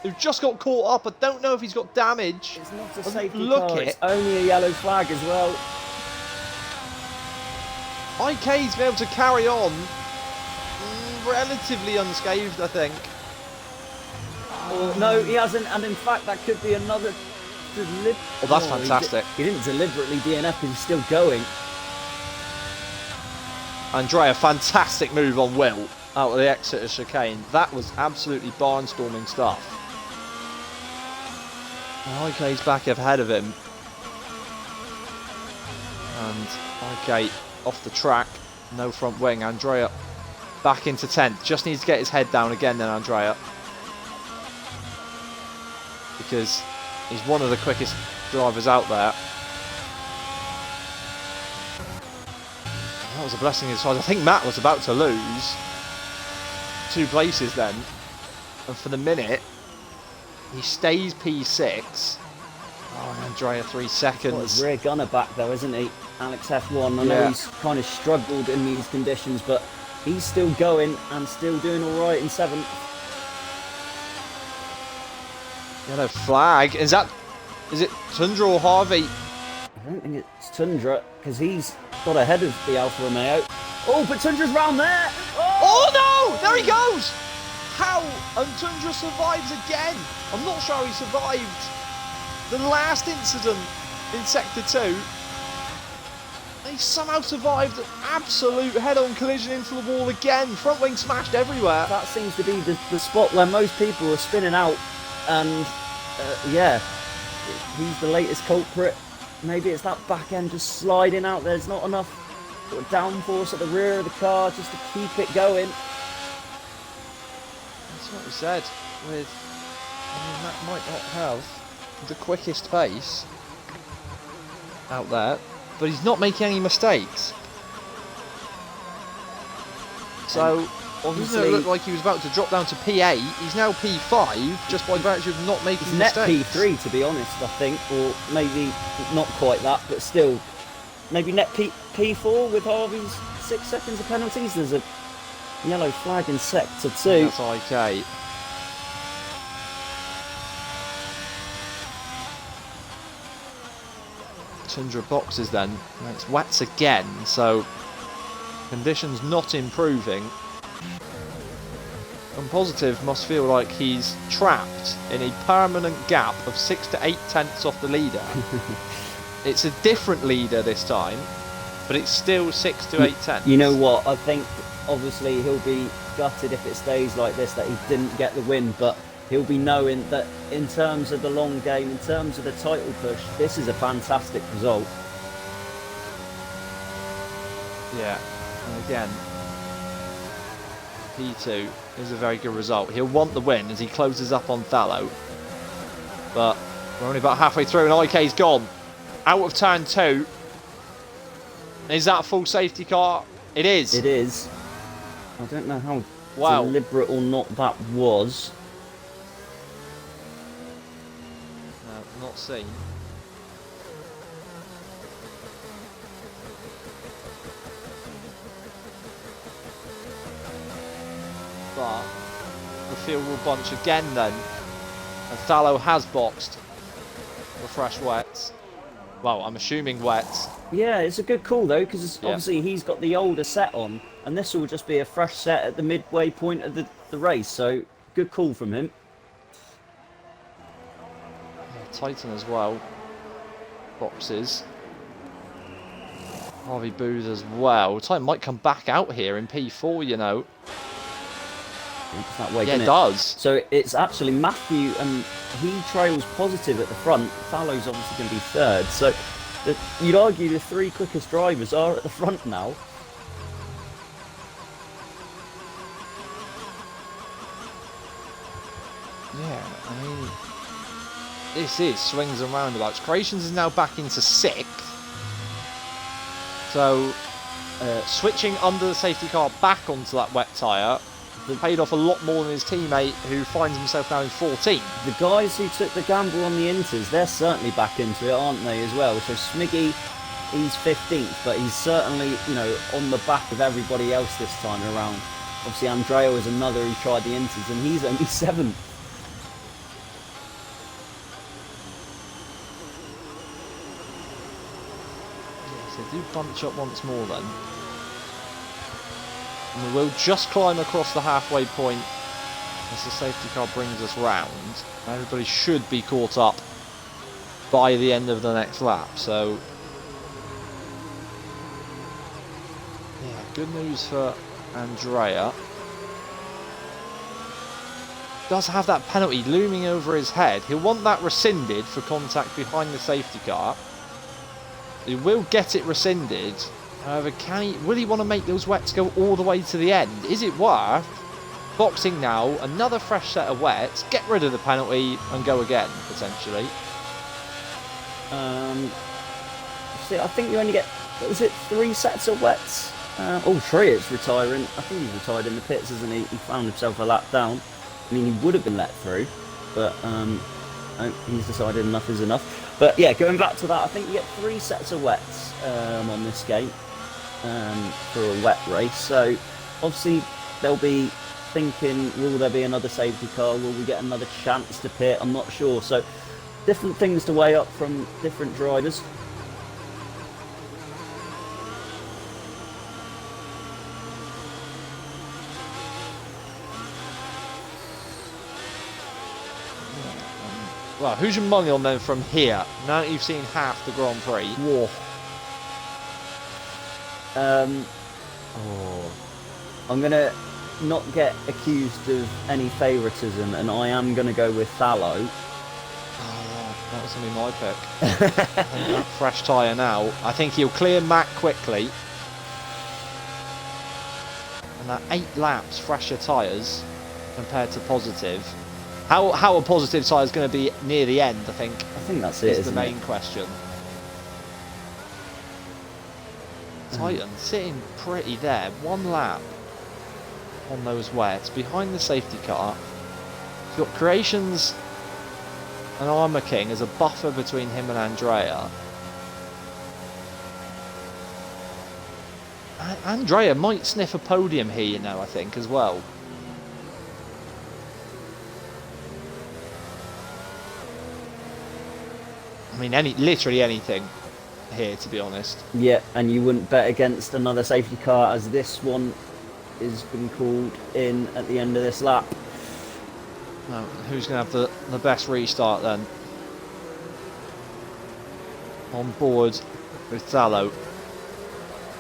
who just got caught up. I don't know if he's got damage. It's not a safety Look car, it. it's only a yellow flag as well. IK's been able to carry on relatively unscathed, I think. Oh, no, he hasn't, and in fact that could be another Oh, that's fantastic. He didn't deliberately DNF, he's still going. Andrea, fantastic move on Will out of the Exeter chicane. That was absolutely barnstorming stuff. And IK's back ahead of him. And IK off the track, no front wing. Andrea back into 10th. Just needs to get his head down again then, Andrea. Because he's one of the quickest drivers out there. That was a blessing in disguise. I think Matt was about to lose 2 places then. And for the minute, he stays P6. Oh, and Andrea 3 seconds. Got his rear gunner back though, isn't he? Alex F1. I know he's kind of struggled in these conditions, but he's still going and still doing all right in 7th. Yellow flag. Is it Tundra or Harvey? I don't think it's Tundra, because he's got ahead of the Alfa Romeo. Oh, but Tundra's round there! Oh no! There he goes! How? And Tundra survives again! I'm not sure how he survived the last incident in Sector 2. He somehow survived an absolute head-on collision into the wall again. Front wing smashed everywhere. That seems to be the spot where most people are spinning out, and yeah, he's the latest culprit. Maybe it's that back end just sliding out. There's not enough sort of downforce at the rear of the car just to keep it going. That's what we said. That might not have the quickest pace out there, but he's not making any mistakes. So, obviously, it looked like he was about to drop down to P8. He's now P5 just by virtue of not making net mistakes. P3, to be honest, I think, or maybe not quite that, but still, maybe net P4 with Harvey's 6 seconds of penalties. There's a yellow flag in Sector 2. That's IK. Tundra boxes then, and it's wets again, so conditions not improving. And Positive must feel like he's trapped in a permanent gap of 6 to 8 tenths off the leader. It's a different leader this time, but it's still 6 to 8 tenths. You know what, I think obviously he'll be gutted if it stays like this, that he didn't get the win, but he'll be knowing that in terms of the long game, in terms of the title push, this is a fantastic result. Yeah, and again, P2 is a very good result. He'll want the win as he closes up on Thallow. But we're only about halfway through and IK's gone. Out of turn 2. Is that a full safety car? It is. It is. I don't know how deliberate or not that was. Not seen. But the field will bunch again then. And Thallow has boxed the fresh wets. Well, I'm assuming wets. Yeah, it's a good call though, because obviously he's got the older set on, and this will just be a fresh set at the midway point of the race. So good call from him. Titan as well. Boxes. Harvey Booth as well. Titan might come back out here in P4, you know. It's that way, yeah, it does. So it's actually Matthew, and he trails Positive at the front. Fallow's obviously going to be 3rd. So you'd argue the 3 quickest drivers are at the front now. Yeah, I mean, this is swings and roundabouts. Creations is now back into 6th. So, switching under the safety car back onto that wet tyre paid off a lot more than his teammate, who finds himself now in 14th. The guys who took the gamble on the inters, they're certainly back into it, aren't they, as well? So Smiggy, he's 15th, but he's certainly, you know, on the back of everybody else this time around. Obviously, Andrea was another who tried the inters, and he's only 7th. So do bunch up once more then. And we will just climb across the halfway point as the safety car brings us round. Everybody should be caught up by the end of the next lap. So, yeah, good news for Andrea. Does have that penalty looming over his head. He'll want that rescinded for contact behind the safety car. He will get it rescinded. However, will he want to make those wets go all the way to the end? Is it worth boxing now, another fresh set of wets, get rid of the penalty and go again, potentially? See, I think you only get, was it 3 sets of wets Oh, Tria's retiring. I think he's retired in the pits, isn't he? He found himself a lap down. I mean, he would have been let through, but he's decided enough is enough. But yeah, going back to that, I think you get 3 sets of wets on this gate for a wet race. So obviously they'll be thinking, will there be another safety car? Will we get another chance to pit? I'm not sure. So different things to weigh up from different drivers. Well, who's your money on then from here? Now that you've seen half the Grand Prix. Whoa. I'm going to not get accused of any favouritism, and I am going to go with Thallow. Oh, that was going to be my pick. I think that fresh tyre now. I think he'll clear Matt quickly. And that 8 laps fresher tyres compared to positive. How a positive tyre is going to be near the end, I think that's it. Is the main question. Titan sitting pretty there. 1 lap on those wets behind the safety car. You've got Creations and Armour King as a buffer between him and Andrea. Andrea might sniff a podium here, you know, I think, as well. I mean, literally anything here, to be honest. Yeah, and you wouldn't bet against another safety car, as this one has been called in at the end of this lap. Now, who's going to have the best restart then? On board with Thallow,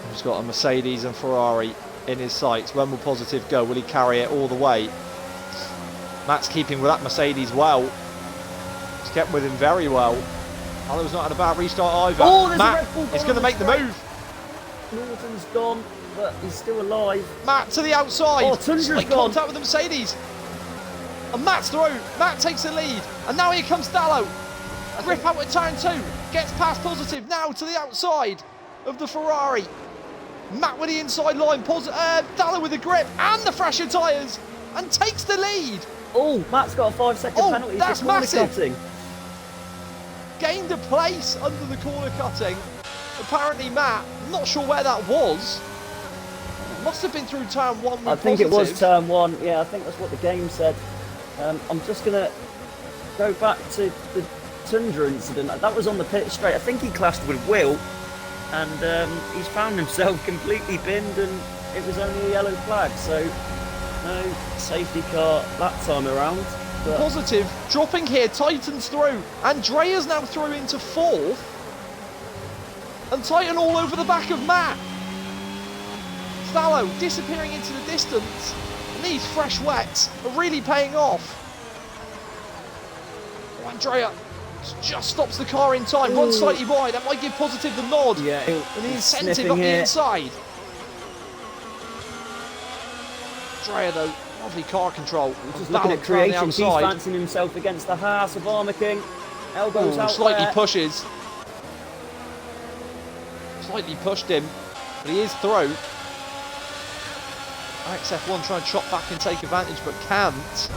who's got a Mercedes and Ferrari in his sights. When will positive go? Will he carry it all the way? Matt's keeping with that Mercedes well. He's kept with him very well. Thalow's not had a bad restart either. Oh, there's Matt a Red Bull is going to make the move. Norton's gone, but he's still alive. Matt to the outside. Oh, Tundra's Slight gone. contact with the Mercedes. And Matt's through. Matt takes the lead. And now here comes Thallow. Grip out at turn 2. Gets past positive. Now to the outside of the Ferrari. Matt with the inside line. Thallow with the grip and the fresher tyres. And takes the lead. Oh, Matt's got a 5-second penalty. That's for corner massive. cutting. Gained a place under the corner cutting. Apparently Matt, I'm not sure where that was. Must have been through turn 1 with I think positive. it was turn 1. Yeah, I think that's what the game said. I'm just going to go back to the Tundra incident. That was on the pit straight. I think he clashed with Will, and he's found himself completely binned, and it was only a yellow flag. So no safety car that time around. But Positive dropping here, Titan's through. Andrea's now through into 4th. And Titan all over the back of Matt. Thallow disappearing into the distance. And these fresh wets are really paying off. Andrea just stops the car in time. One slightly wide. That might give positive the nod. yeah, And the incentive up the here. inside. Andrea though, lovely car control. Just looking at Creation, he's fancying himself against the Haas of Armour King. Elbows out slightly there. pushes. Slightly pushed him, but he is through. XF1 trying to chop back and take advantage, but can't.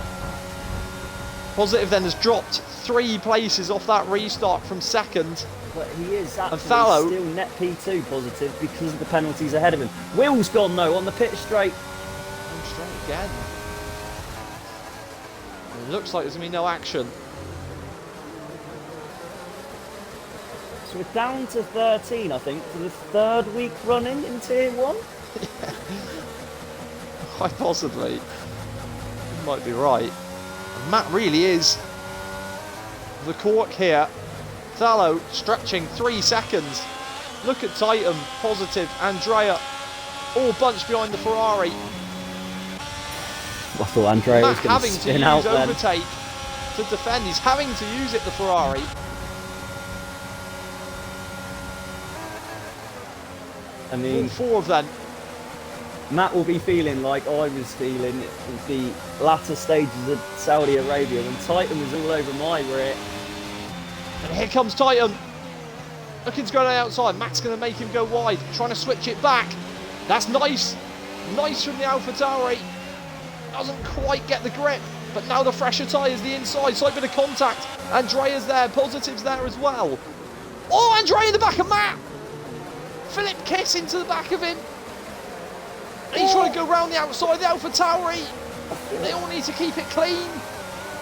Positive then has dropped 3 places off that restart from 2nd. But he is actually Thallow still net P2 positive because of the penalties ahead of him. Will's gone though on the pit straight. going straight again. It looks like there's going to be no action. So we're down to 13, I think, for the 3rd week running in Tier 1. Quite possibly. You might be right. And Matt really is the cork here. Thallow stretching 3 seconds. Look at Titan, positive, Andrea, all bunched behind the Ferrari. I thought Andrea Matt was going having to to spin out use then. overtake to defend. He's having to use it, the Ferrari. I mean, All 4 of them. Matt will be feeling like I was feeling at the latter stages of Saudi Arabia when Titan was all over my rear. And here comes Titan. Looking to go to the outside. Matt's going to make him go wide. Trying to switch it back. That's nice. Nice from the AlphaTauri. Doesn't quite get the grip. But now the fresher tyres, the inside, slight bit of contact. Andrea's there, Positive's there as well. Oh, Andrea in the back of Matt. Philip Kiss into the back of him. He's trying to go round the outside of the AlphaTauri. They all need to keep it clean.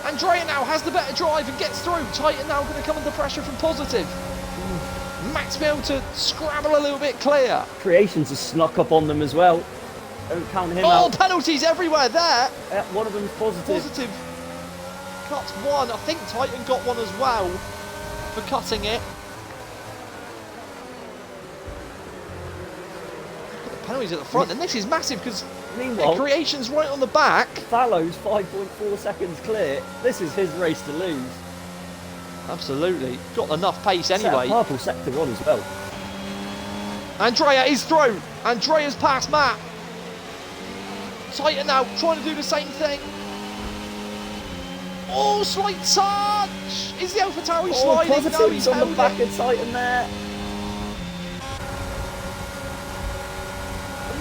Andrea now has the better drive and gets through. Titan now going to come under pressure from Positive. Matt's be able to scrabble a little bit clear. Creations has snuck up on them as well. Don't count him out. Oh, penalties everywhere there. One of them's Positive. Positive cuts one. I think Titan got one as well for cutting it. Penalties at the front, and this is massive because Creation's right on the back. Fallow's 5.4 seconds clear. This is his race to lose. Absolutely. Got enough pace anyway. Purple sector on as well. Andrea is through. Andrea's past Matt. Titan now trying to do the same thing. Oh, slight touch. Is the AlphaTauri sliding? Positive's No, he's on the held back it. of Titan there.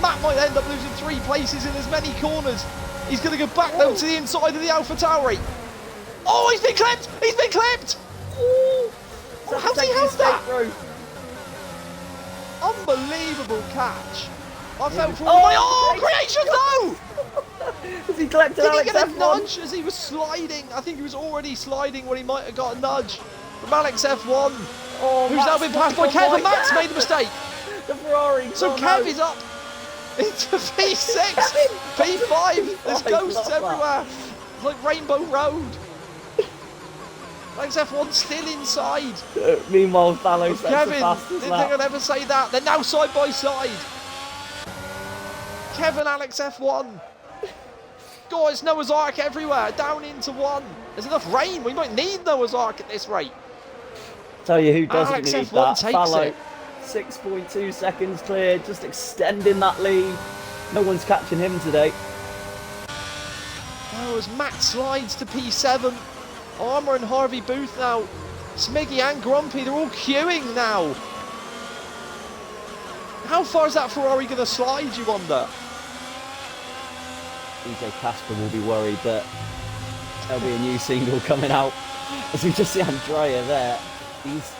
Matt might end up losing 3 places in as many corners. He's going to go back though to the inside of the AlphaTauri. Oh, he's been clipped! He's been clipped! Oh, how's he held that? Unbelievable catch. I felt for all the money. Oh, Creation though! Has he collected Did Alex he get a F1? nudge as he was sliding? I think he was already sliding when he might have got a nudge from Alex F1, who's now been passed by Kev, and Matt's made a mistake. The Ferrari. So Kev is up into P6, P5. There's ghosts everywhere. It's like Rainbow Road. Alex F1 still inside. Meanwhile, Fallow sets the Kevin, fastest didn't think lap. I'd ever say that. They're now side by side. Kevin, Alex F1. God, it's Noah's Ark everywhere. Down into one. There's enough rain. We might need Noah's Ark at this rate. Tell you who doesn't Alex need F1 that. takes Fallow. it. 6.2 seconds clear, just extending that lead. No one's catching him today. Oh, as Matt slides to P7. Armour and Harvey Booth now. Smiggy and Grumpy, they're all queuing now. How far is that Ferrari going to slide, you wonder? DJ Casper will be worried that there'll be a new single coming out. As we just see Andrea there, he's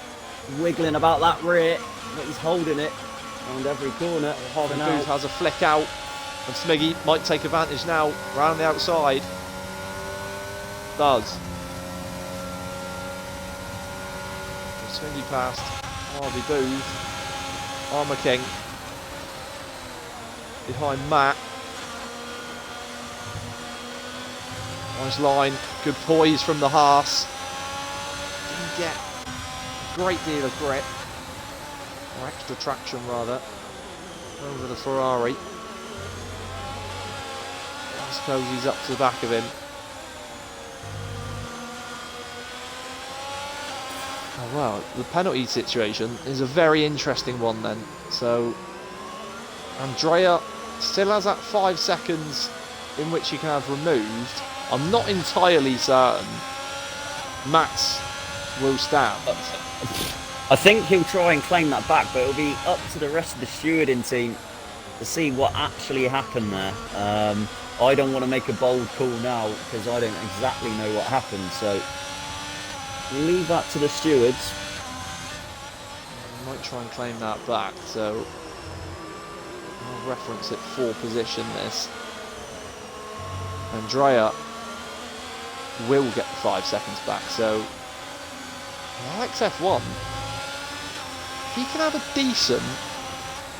wiggling about that rear, but he's holding it around every corner. Harvey Booth has a flick out, and Smiggy might take advantage now, round the outside. Does. Smiggy past Harvey Booth. Armour King behind Matt. Nice line, good poise from the Haas. Didn't get a great deal of grip, or extra traction rather, over the Ferrari. I suppose he's up to the back of him. Oh well, the penalty situation is a very interesting one then. So Andrea still has that 5 seconds in which he can have removed. I'm not entirely certain Max will stand. I think he'll try and claim that back, but it'll be up to the rest of the stewarding team to see what actually happened there. I don't want to make a bold call now because I don't exactly know what happened, so leave that to the stewards. I might try and claim that back, so I'll reference it for position this. Andrea will get the 5 seconds back, so Alex F1, he can have a decent,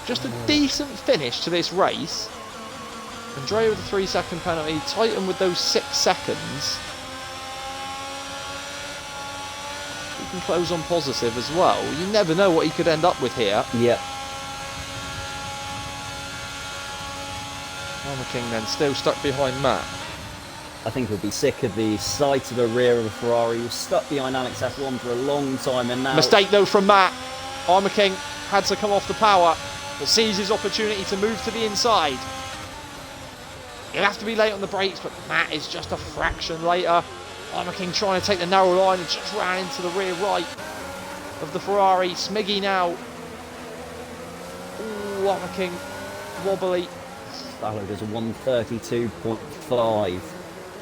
just a decent finish to this race. Andrea with a 3 second penalty, Titan with those 6 seconds. He can close on positive as well. You never know what he could end up with here. Yep. Armour King then still stuck behind Matt. I think he'll be sick of the sight of the rear of a Ferrari. He was stuck behind Alex F1 for a long time, and now... Mistake though from Matt. Armour King had to come off the power, but sees his opportunity to move to the inside. He'll have to be late on the brakes, but Matt is just a fraction later. Armour King trying to take the narrow line and just ran into the rear right of the Ferrari. Smiggy now. Ooh, Armour King wobbly. Fallow does a 132.5.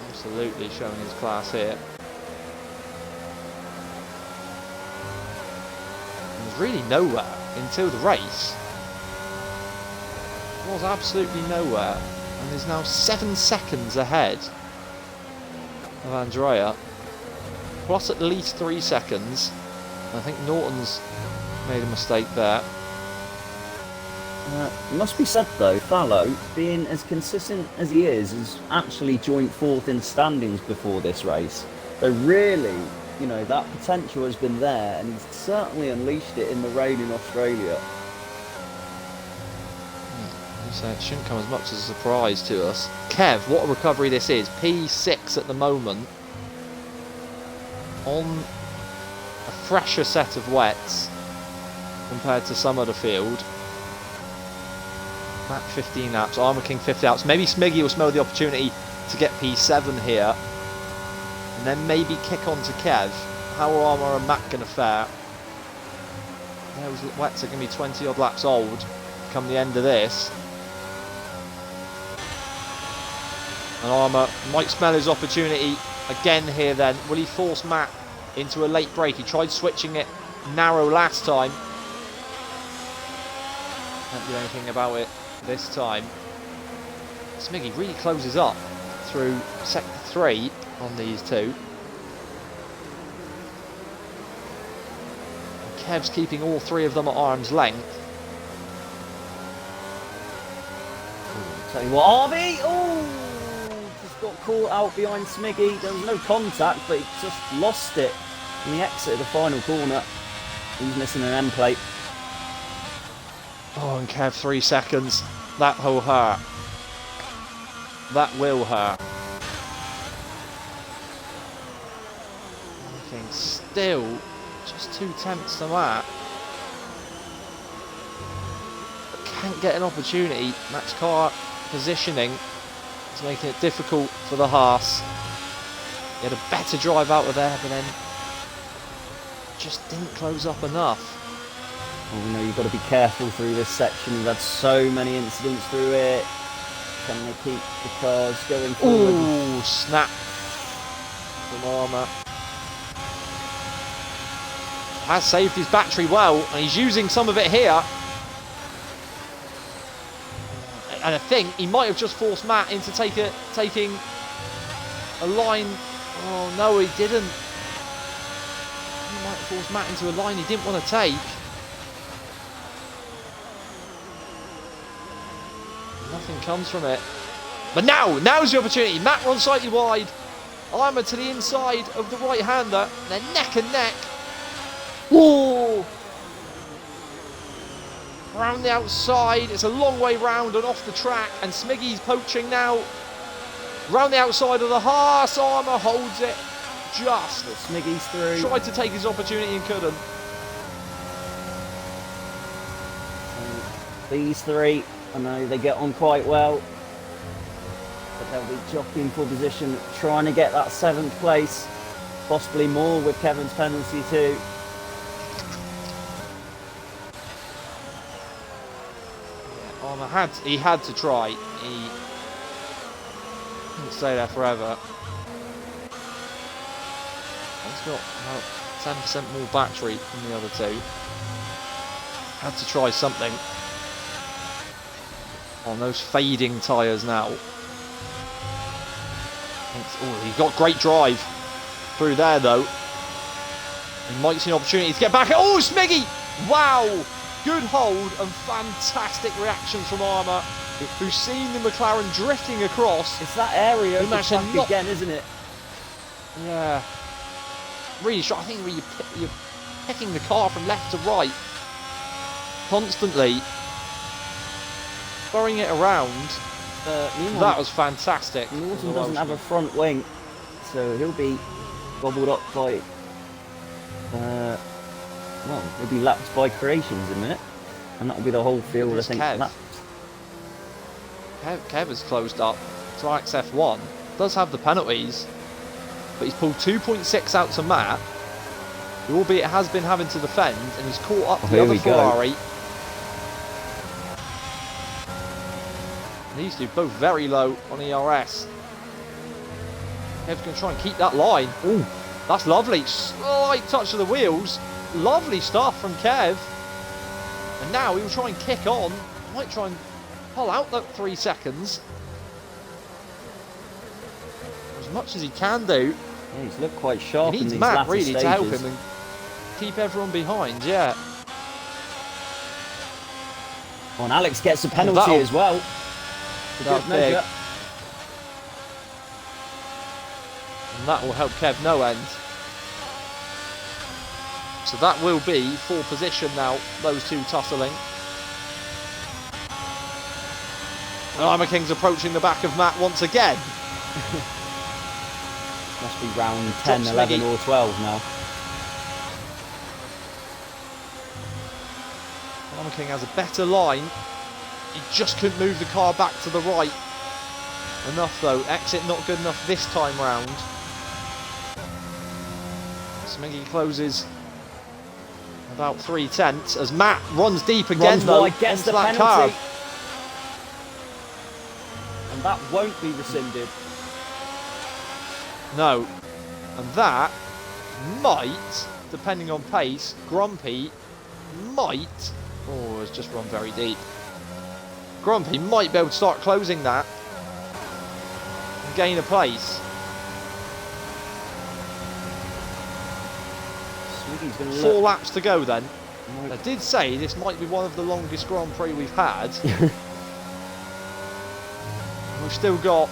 Absolutely showing his class here. And was really nowhere until the race. Was absolutely nowhere, and is now 7 seconds ahead of Andrea, plus at least 3 seconds. I think Norton's made a mistake there. It must be said though, Fallow, being as consistent as he is actually joint 4th in standings before this race. So really, you know, that potential has been there, and he's certainly unleashed it in the rain in Australia. So it shouldn't come as much as a surprise to us. Kev, what a recovery this is. P6 at the moment. On a fresher set of wets compared to some of the field. Matt 15 laps, Armour King 50 laps. Maybe Smiggy will smell the opportunity to get P7 here. And then maybe kick on to Kev. How are Armour and Matt going to fare? Those wets are going to be 20 odd laps old come the end of this. And Armour might smell his opportunity again here then. Will he force Matt into a late break? He tried switching it narrow last time. Can't do anything about it this time. Smiggy really closes up through sector 3 on these two. And Kev's keeping all 3 of them at arm's length. Tell you what, RB! Oh! Got caught out behind Smiggy. There was no contact, but he just lost it in the exit of the final corner. He's missing an end plate. Oh, and Kev 3 seconds. That will hurt. That will hurt. Everything still just 2 tenths to that. But can't get an opportunity. Matt's car positioning. It's making it difficult for the Haas. He had a better drive out of there, but then just didn't close up enough. Well, you know, you've got to be careful through this section. We've had so many incidents through it. Can they keep the cars going forward? Ooh, snap from Armour. Has saved his battery well, and he's using some of it here. And I think he might have just forced Matt into taking a line. Oh no, he didn't. He might have forced Matt into a line he didn't want to take. Nothing comes from it. But now's the opportunity. Matt runs slightly wide. Armour to the inside of the right-hander. They're neck and neck. Whoa! Round the outside, it's a long way round and off the track, and Smiggy's poaching now. Round the outside of the Haas, Armour holds it just. But Smiggy's through. Tried to take his opportunity and couldn't. These 3, I know they get on quite well, but they'll be jockeying for position, trying to get that 7th place, possibly more with Kevin's penalty too. He had to try. He couldn't stay there forever. He's got about 10% more battery than the other 2. Had to try something on those fading tyres now. Oh, he got great drive through there though. He might see an opportunity to get back. Oh, Smiggy! Wow! Good hold and fantastic reactions from Armour, who's seen the McLaren drifting across. It's that area of the track again, isn't it? Yeah. Really shot. I think you're picking the car from left to right constantly, throwing it around. That was fantastic. Norton doesn't have a front wing, so he'll be gobbled up by well, he'll be lapped by Creations in a minute, and that'll be the whole field, I think. Kev has closed up to XF1, does have the penalties, but he's pulled 2.6 out to Matt, who albeit has been having to defend, and he's caught up the other Ferrari. These two both very low on ERS. Kev's going to try and keep that line. Ooh. That's lovely. Slight touch of the wheels. Lovely stuff from Kev. And now he will try and kick on. Might try and pull out that 3 seconds. As much as he can do. Yeah, he's looked quite sharp He in needs these Matt latter really stages. to help him and keep everyone behind, yeah. Oh, and Alex gets a penalty as well. That's big. And that will help Kev no end. So that will be for position now, those two tussling. And Armour King's approaching the back of Matt once again. Must be round 10, 11 or 12 now. Armour King has a better line. He just couldn't move the car back to the right enough though. Exit not good enough this time round. Smiggy closes about 3/10 as Matt runs deep again though. Wide, gets the penalty. Car. And that won't be rescinded. No. And that might, depending on pace, Grumpy might... Oh, it's just run very deep. Grumpy might be able to start closing that and gain a place. Gonna 4 laps to go then. Right. I did say this might be one of the longest Grand Prix we've had. We've still got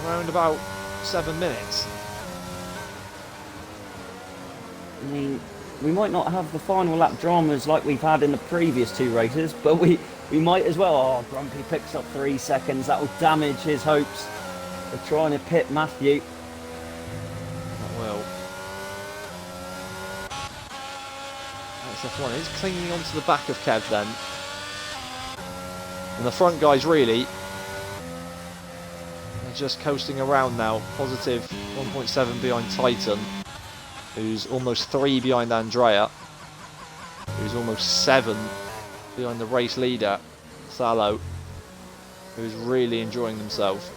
around about 7 minutes. I mean, we might not have the final lap dramas like we've had in the previous 2 races, but we might as well. Oh, Grumpy picks up 3 seconds. That will damage his hopes of trying to pit Matthew. That will. That's F1. He's clinging onto the back of Kev then. And the front guys really are just coasting around now. Positive 1.7 behind Titan, who's almost 3 behind Andrea, who's almost 7 behind the race leader, Salo, who's really enjoying themselves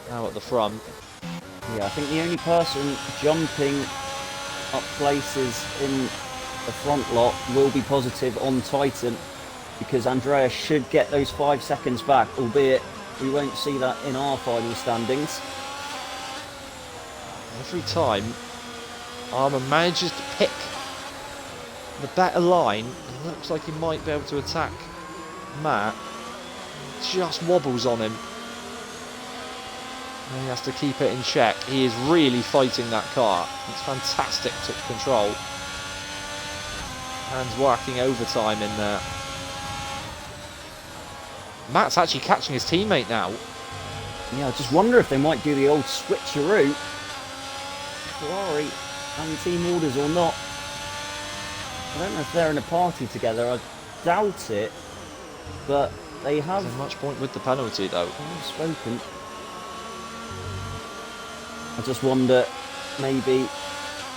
now at the front. Yeah, I think the only person jumping up places in the front lot will be positive on Titan, because Andrea should get those 5 seconds back, albeit we won't see that in our final standings. Every time Armour manages to pick the better line, it looks like he might be able to attack Matt. Just wobbles on him. And he has to keep it in check. He is really fighting that car. It's fantastic to control. Hands working overtime in there. Matt's actually catching his teammate now. Yeah, I just wonder if they might do the old switcheroo. Ferrari and team orders or not. I don't know if they're in a party together. I doubt it. But they have... There's much point with the penalty though. Spoken. I just wonder, maybe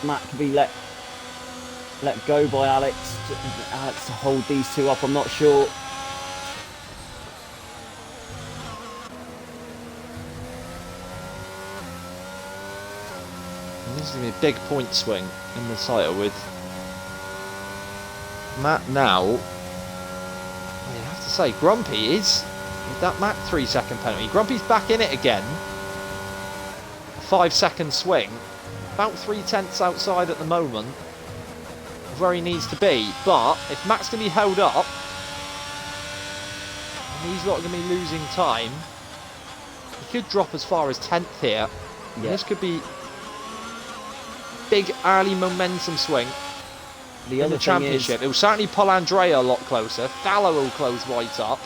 Matt could be let go by Alex to hold these two up. I'm not sure. And this is going to be a big point swing in the title with Matt now. I have to say, Grumpy is with that Matt 3 second penalty. Grumpy's back in it again. 5 second swing, about 3/10 outside at the moment of where he needs to be. But if Matt's going to be held up, and he's not going to be losing time, he could drop as far as 10th here. Yeah. This could be big early momentum swing in the championship. It will certainly pull Andrea a lot closer. Thallow will close right up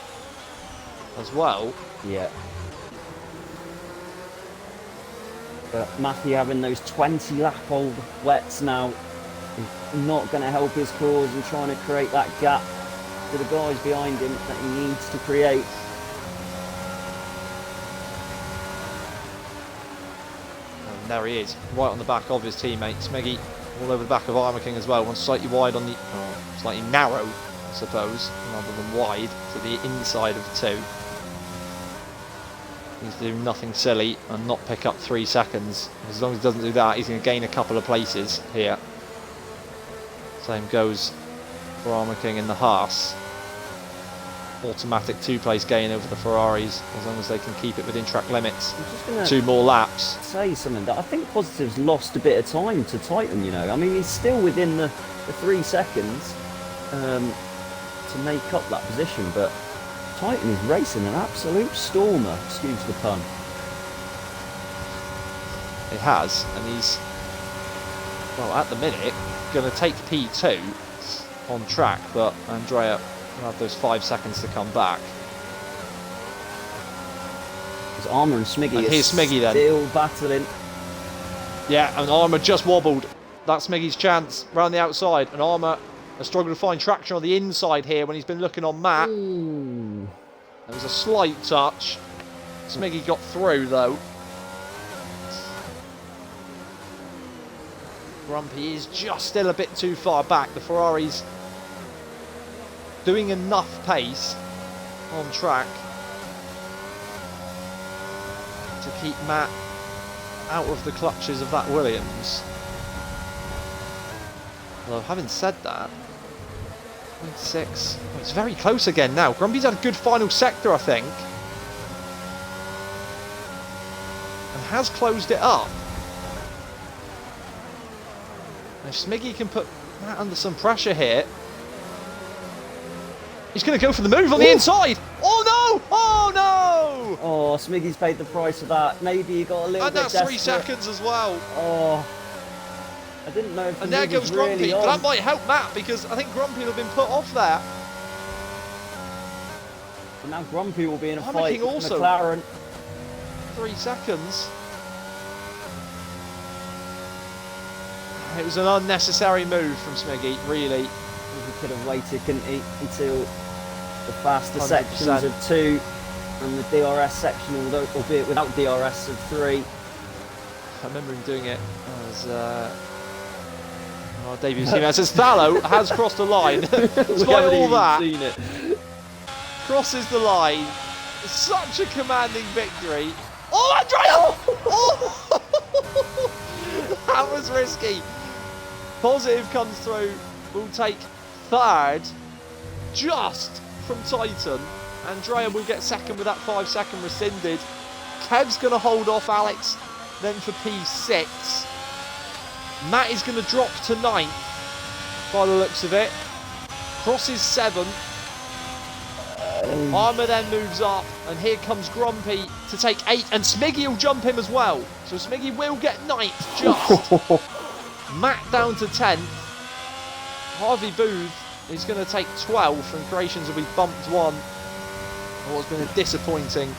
as well. Yeah. But Matthew having those 20 lap old wets now is not going to help his cause, and trying to create that gap to the guys behind him that he needs to create. And there he is, right on the back of his teammate. Smiggy all over the back of Armour King as well. One slightly wide on the... slightly narrow, I suppose, rather than wide, to the inside of 2. He's doing nothing silly and not pick up 3 seconds. As long as he doesn't do that, he's going to gain a couple of places here. Same goes for Armour King in the Haas. Automatic 2-place gain over the Ferraris, as long as they can keep it within track limits. I'm just gonna 2 more laps. say something that I think Positive's lost a bit of time to Titan, you know. I mean, he's still within the 3 seconds to make up that position, but Titan is racing an absolute stormer, excuse the pun. He has, and he's, well, at the minute, going to take P2 on track, but Andrea will have those 5 seconds to come back. Because Armour and Smiggy And here's Smiggy then. Still battling. Yeah, and Armour just wobbled. That's Smiggy's chance round the outside, and Armour has struggled to find traction on the inside here when he's been looking on Matt. Ooh. There was a slight touch. Smiggy got through though. Grumpy is just still a bit too far back. The Ferrari's doing enough pace on track to keep Matt out of the clutches of that Williams. Although having said that, 0.6. Oh, it's very close again now. Grumpy's had a good final sector, I think. And has closed it up. And if Smiggy can put Matt under some pressure here. He's going to go for the move on the inside. Oh no! Oh no! Oh, Smiggy's paid the price of that. Maybe he got a little And bit that's desperate. 3 seconds as well. Oh, I didn't know if And the there move goes was really Grumpy, on. but that might help Matt because I think Grumpy will have been put off there. But now Grumpy will be in a I'm fight thinking with also- McLaren. 3 seconds. It was an unnecessary move from Smiggy, really. He could have waited, couldn't he, until the faster 100%. sections of 2 and the DRS section, although albeit without DRS of 3. I remember him doing it as our debut team. As Thallow has crossed the line. We Despite haven't all even that, seen it. crosses the line. Such a commanding victory. Oh, Andrea! Oh! That was risky. Positive comes through. Will take 3rd, just from Titan. Andrea will get 2nd with that 5 second rescinded. Kev's going to hold off Alex, then for P6. Matt is going to drop to 9th by the looks of it. Crosses 7th. Armour then moves up, and here comes Grumpy to take 8, and Smiggy will jump him as well. So Smiggy will get 9th just. Matt down to 10th. Harvey Booth is going to take 12th, and Creations will be bumped 1. What's been a disappointing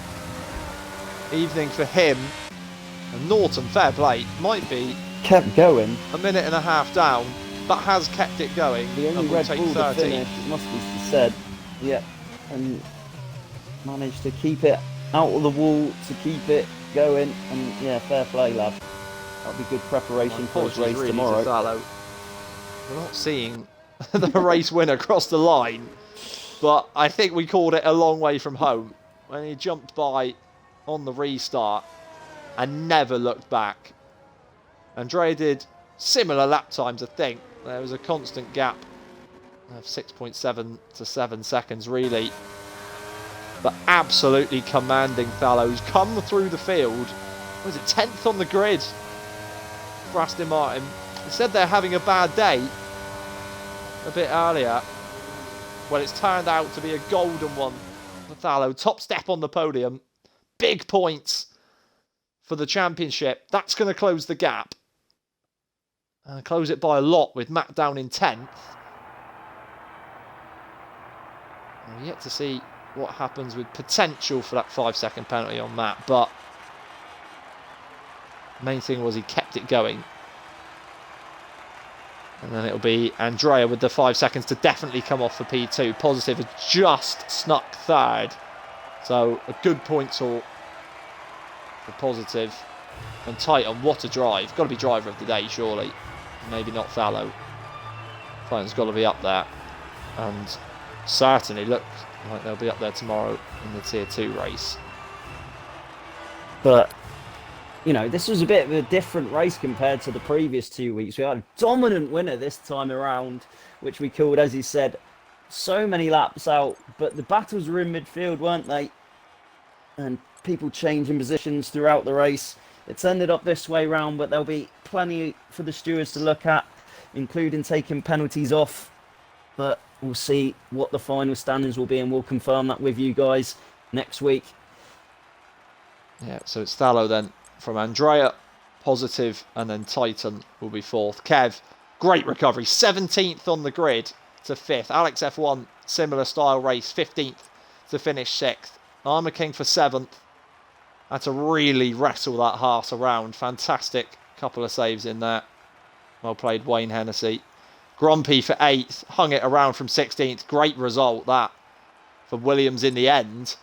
evening for him. And Norton, fair play, might be Kept going. a minute and a half down, but has kept it going. The only and will Red take Bull to 13th. finish, it must be said. Yeah, and managed to keep it out of the wall, to keep it going, and yeah, fair play, lad. That'll be good preparation for his race tomorrow. We're not seeing the race winner cross the line, but I think we called it a long way from home when he jumped by on the restart and never looked back. Andrea did similar lap times, I think. There was a constant gap of 6.7 to 7 seconds, really. But absolutely commanding Thallows come through the field. Was it 10th on the grid for Aston Martin? They said they're having a bad day a bit earlier. Well, it's turned out to be a golden one for Thallow. Top step on the podium. Big points for the championship. That's going to close the gap. And close it by a lot with Matt down in 10th. We're yet to see what happens with potential for that 5 second penalty on Matt, but main thing was he kept it going. And then it'll be Andrea with the 5 seconds to definitely come off for P2. Positive has just snuck 3rd. So a good point talk for Positive. And Titan, what a drive. Got to be driver of the day, surely. Maybe not Thallow. Titan's got to be up there. And certainly look like they'll be up there tomorrow in the Tier 2 race. But, you know, this was a bit of a different race compared to the previous 2 weeks. We had a dominant winner this time around, which we called, as he said, so many laps out. But the battles were in midfield, weren't they? And people changing positions throughout the race. It's ended up this way round, but there'll be plenty for the stewards to look at, including taking penalties off. But we'll see what the final standings will be, and we'll confirm that with you guys next week. Yeah, so it's Thallow then from Andrea, Positive, and then Titan will be 4th. Kev, great recovery, 17th on the grid to 5th. Alex F1, similar style race, 15th to finish 6th. Armour King for 7th. Had to really wrestle that Haas around. Fantastic couple of saves in there. Well played, Wayne Hennessy. Grumpy for 8th. Hung it around from 16th. Great result, that, for Williams in the end.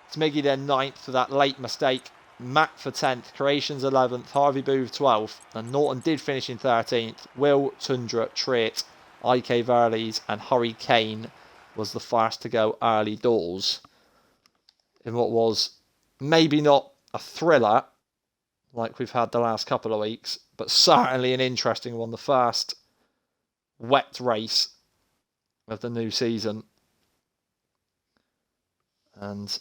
Smiggy then 9th for that late mistake. Matt for 10th. Creations 11th. Harvey Booth 12th. And Norton did finish in 13th. Will, Tundra, Trait, IK Verlies and Hurricane was the first to go early doors in what was maybe not a thriller like we've had the last couple of weeks, but certainly an interesting one. The first wet race of the new season. And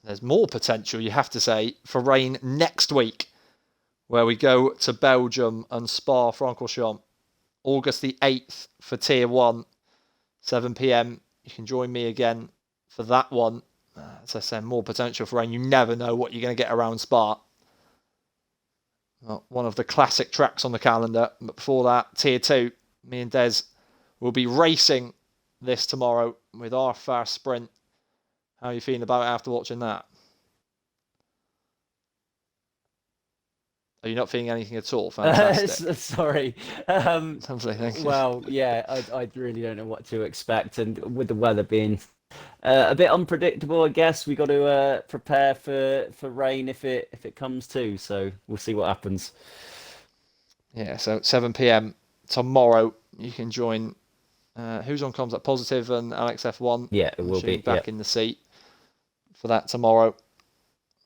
there's more potential, you have to say, for rain next week, where we go to Belgium and Spa-Francorchamps. August the 8th for Tier 1, 7 p.m. You can join me again for that one. As I said, more potential for rain. You never know what you're going to get around Spa. Well, one of the classic tracks on the calendar. But before that, Tier 2, me and Des will be racing this tomorrow with our first sprint. How are you feeling about it after watching that? Are you not feeling anything at all? Fantastic. Sorry. Lovely, thank you. Well, yeah, I really don't know what to expect. And with the weather being a bit unpredictable, I guess we got to prepare for rain if it comes too. So we'll see what happens. Yeah, so 7 p.m. tomorrow, you can join. Who's on comms? That Positive and Alex F1. Yeah, it will be back in the seat for that tomorrow.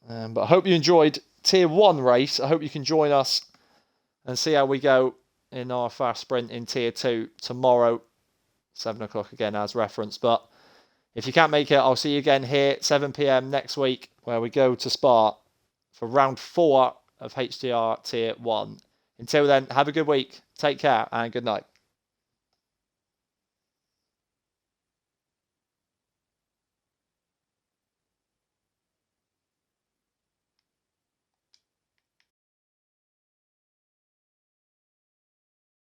But I hope you enjoyed Tier 1 race. I hope you can join us and see how we go in our fast sprint in Tier 2 tomorrow, 7 o'clock again as referenced. But if you can't make it, I'll see you again here at 7 p.m. next week, where we go to Spa for round 4 of HTR Tier 1. Until then, have a good week, take care, and good night.